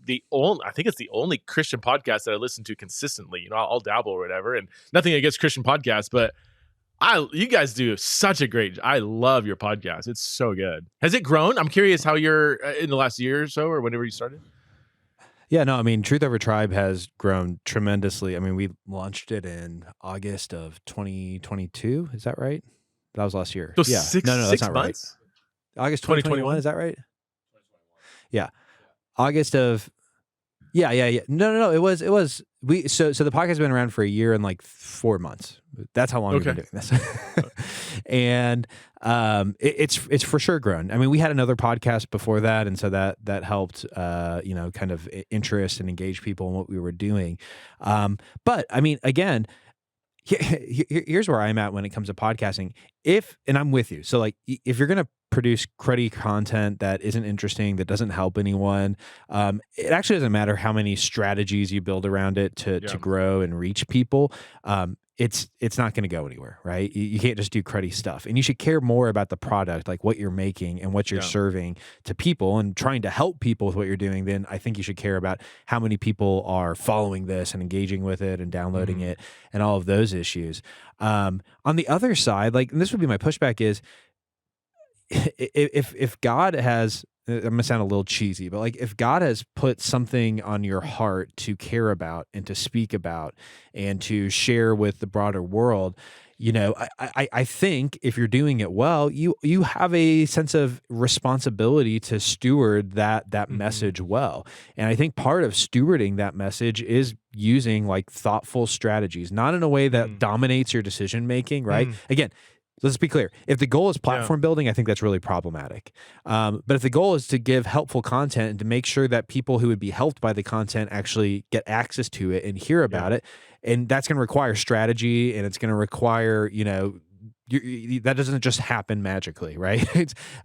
think it's the only Christian podcast that I listen to consistently. I'll dabble or whatever, and nothing against Christian podcasts, but you guys do such a great. I love your podcast. It's so good. Has it grown? I'm curious how you're in the last year or so, or whenever you started. Yeah, no, I mean, Truth Over Tribe has grown tremendously. I mean, we launched it in August of 2022. Is that right? That was last year. So Yeah. six No, that's six not right. months. August 2021. 2021. Is that right? Yeah. August of yeah. No. So the podcast has been around for a year and like 4 months. That's how long we've been doing this. And it's for sure grown. I mean, we had another podcast before that, and so that helped kind of interest and engage people in what we were doing. But I mean, again, here's where I'm at when it comes to podcasting. And I'm with you. So like, if you're going to produce cruddy content that isn't interesting, that doesn't help anyone, it actually doesn't matter how many strategies you build around it to grow and reach people. It's not going to go anywhere, right? You can't just do cruddy stuff, and you should care more about the product, like what you're making and what you're serving to people and trying to help people with what you're doing. Then I think you should care about how many people are following this and engaging with it and downloading it and all of those issues. On the other side, like, and this would be my pushback is, if God has, I'm gonna sound a little cheesy, but like, if God has put something on your heart to care about and to speak about and to share with the broader world, I think if you're doing it well, you have a sense of responsibility to steward that message well. And I think part of stewarding that message is using like thoughtful strategies, not in a way that dominates your decision making, right? Again, let's be clear. If the goal is platform building, I think that's really problematic. But if the goal is to give helpful content and to make sure that people who would be helped by the content actually get access to it and hear about it, and that's going to require strategy, and it's going to require, that doesn't just happen magically, right?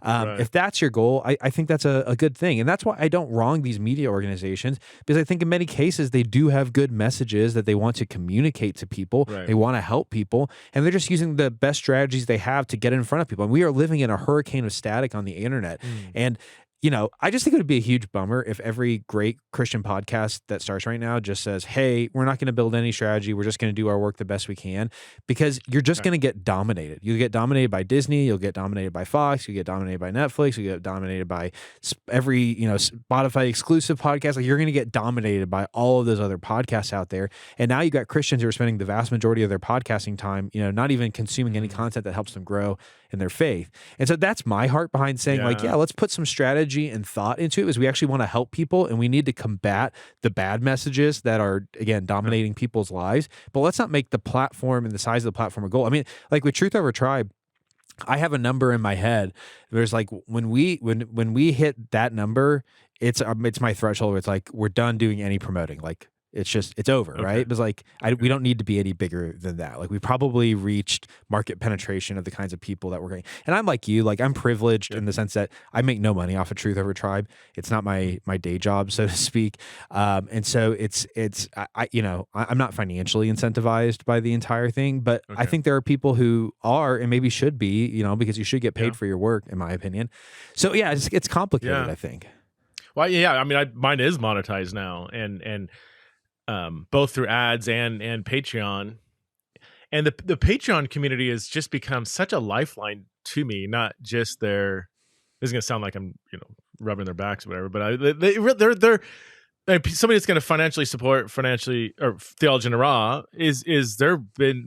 If that's your goal, I think that's a good thing. And that's why I don't wrong these media organizations, because I think in many cases they do have good messages that they want to communicate to people. Right. They want to help people, and they're just using the best strategies they have to get in front of people. And we are living in a hurricane of static on the internet. And I just think it would be a huge bummer if every great Christian podcast that starts right now just says, hey, we're not going to build any strategy. We're just going to do our work the best we can, because you're just going to get dominated. You'll get dominated by Disney. You'll get dominated by Fox. You'll get dominated by Netflix. You'll get dominated by every, Spotify exclusive podcast. Like, you're going to get dominated by all of those other podcasts out there. And now you've got Christians who are spending the vast majority of their podcasting time, not even consuming any content that helps them grow in their faith. And so that's my heart behind saying let's put some strategy and thought into it, because we actually want to help people, and we need to combat the bad messages that are, again, dominating people's lives. But let's not make the platform and the size of the platform a goal. I mean, like with Truth Over Tribe, I have a number in my head. There's like, when we hit that number, it's my threshold where it's like, we're done doing any promoting. Like, it's over, right? It was like, we don't need to be any bigger than that. Like, we probably reached market penetration of the kinds of people that we're getting. And I'm like you, like, I'm privileged in the sense that I make no money off of Truth Over Tribe. It's not my day job, so to speak. And so I'm not financially incentivized by the entire thing, but I think there are people who are, and maybe should be, because you should get paid for your work, in my opinion. So yeah, it's complicated, I think. Well, yeah, I mean, mine is monetized now, and both through ads and Patreon. And the Patreon community has just become such a lifeline to me, not just this is going to sound like I'm, rubbing their backs or whatever, but they're somebody that's going to financially support or Theology in the Raw is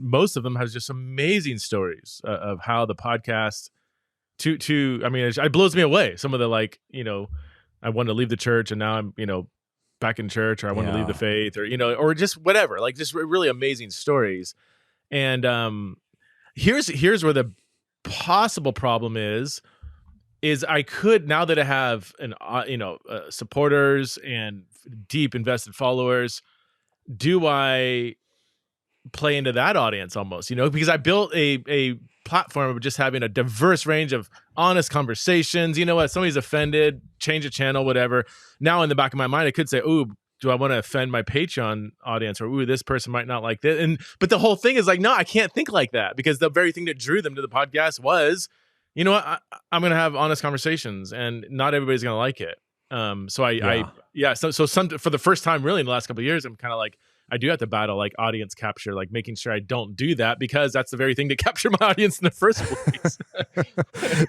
most of them has just amazing stories of how the podcast I mean, it blows me away. Some of the, like, I wanted to leave the church and now I'm, back in church, or I want to leave the faith, or, or just whatever, like, just really amazing stories. And here's where the possible problem is I could, now that I have supporters and deep invested followers, do I play into that audience almost, because I built a platform of just having a diverse range of honest conversations. You know what? Somebody's offended, change the channel, whatever. Now in the back of my mind, I could say, ooh, do I want to offend my Patreon audience? Or, ooh, this person might not like this. But the whole thing is like, no, I can't think like that, because the very thing that drew them to the podcast was, you know what? I'm going to have honest conversations, and not everybody's going to like it. So for the first time really in the last couple of years, I'm kind of like I do have to battle like audience capture, like making sure I don't do that, because that's the very thing to capture my audience in the first place.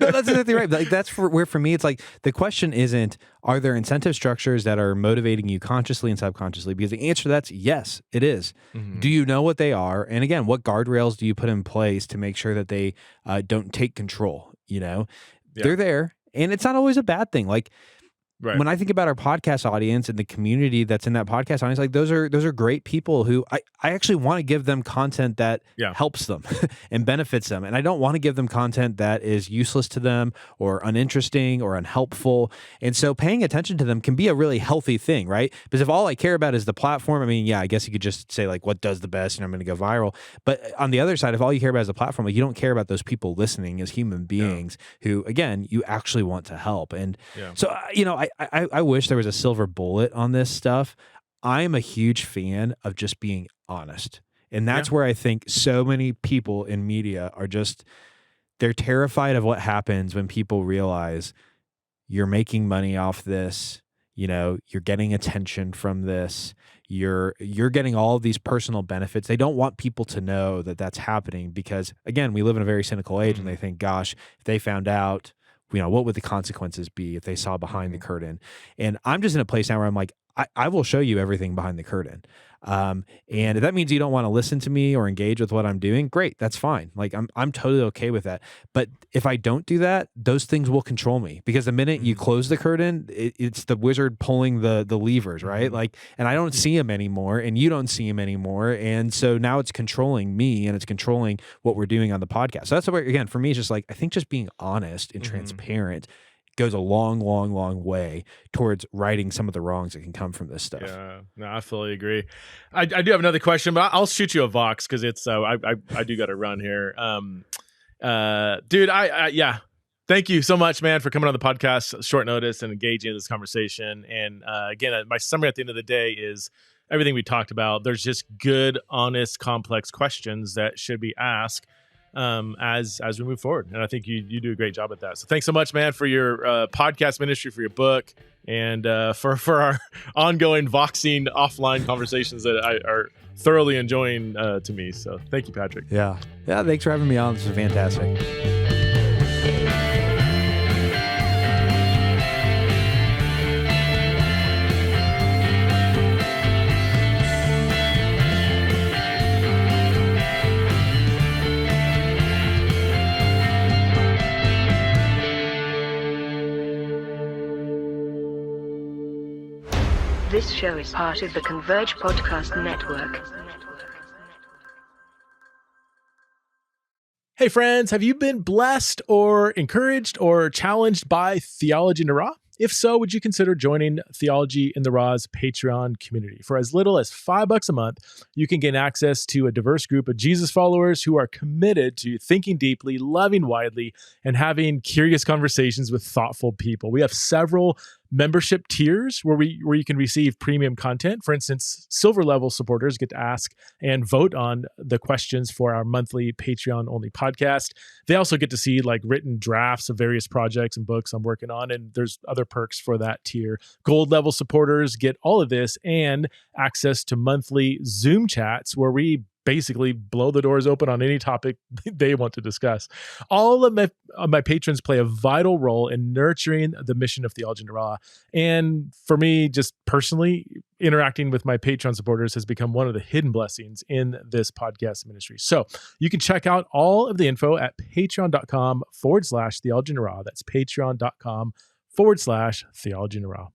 No, that's exactly right. Like that's where for me, it's like the question isn't, are there incentive structures that are motivating you consciously and subconsciously? Because the answer to that's yes, it is. Mhm. Do you know what they are? And again, what guardrails do you put in place to make sure that they don't take control? You know, Yeah. they're there, and it's not always a bad thing. Like Right. when I think about our podcast audience and the community that's in that podcast audience, like those are great people who I actually want to give them content that Yeah. helps them and benefits them. And I don't want to give them content that is useless to them or uninteresting or unhelpful. And so paying attention to them can be a really healthy thing, right? Because if all I care about is the platform, I mean, yeah, I guess you could just say like what does the best and I'm going to go viral. But on the other side, if all you care about is the platform, like you don't care about those people listening as human beings who, again, you actually want to help. And so, you know, I wish there was a silver bullet on this stuff. I'm a huge fan of just being honest. And that's where I think so many people in media are just, they're terrified of what happens when people realize you're making money off this, you know, you're getting attention from this, you're getting all of these personal benefits. They don't want people to know that that's happening because, again, we live in a very cynical age and they think, gosh, if they found out, you know, what would the consequences be if they saw behind the curtain? And I'm just in a place now where I'm like, I will show you everything behind the curtain. And if that means you don't want to listen to me or engage with what I'm doing, great, that's fine. Like I'm totally okay with that. But if I don't do that, those things will control me because the minute you close the curtain, it's the wizard pulling the levers, right? Like, and I don't see him anymore and you don't see him anymore. And so now it's controlling me and it's controlling what we're doing on the podcast. So that's where, again, for me, it's just like, I think just being honest and transparent goes a long, long, long way towards righting some of the wrongs that can come from this stuff. Yeah, no, I fully agree. I do have another question, but I'll shoot you a Vox because it's I do got to run here. Dude, yeah. Thank you so much, man, for coming on the podcast short notice and engaging in this conversation. And again, my summary at the end of the day is everything we talked about. There's just good, honest, complex questions that should be asked as we move forward. And I think you do a great job at that. So thanks so much, man, for your podcast ministry, for your book, and for our ongoing Voxing offline conversations that are thoroughly enjoying to me. So thank you, Patrick. Yeah. Thanks for having me on. This is fantastic. This show is part of the Converge Podcast Network. Hey friends, have you been blessed or encouraged or challenged by Theology in the Raw? If so, would you consider joining Theology in the Raw's Patreon community? For as little as $5 a month, you can gain access to a diverse group of Jesus followers who are committed to thinking deeply, loving widely, and having curious conversations with thoughtful people. We have several membership tiers where you can receive premium content. For instance, silver level supporters get to ask and vote on the questions for our monthly Patreon only podcast. They also get to see like written drafts of various projects and books I'm working on, and there's other perks for that tier. Gold level supporters get all of this and access to monthly Zoom chats where we basically blow the doors open on any topic they want to discuss. All of my patrons play a vital role in nurturing the mission of Theology in the Raw. And for me, just personally, interacting with my Patreon supporters has become one of the hidden blessings in this podcast ministry. So you can check out all of the info at patreon.com/Theology in the Raw. That's patreon.com/Theology in the Raw.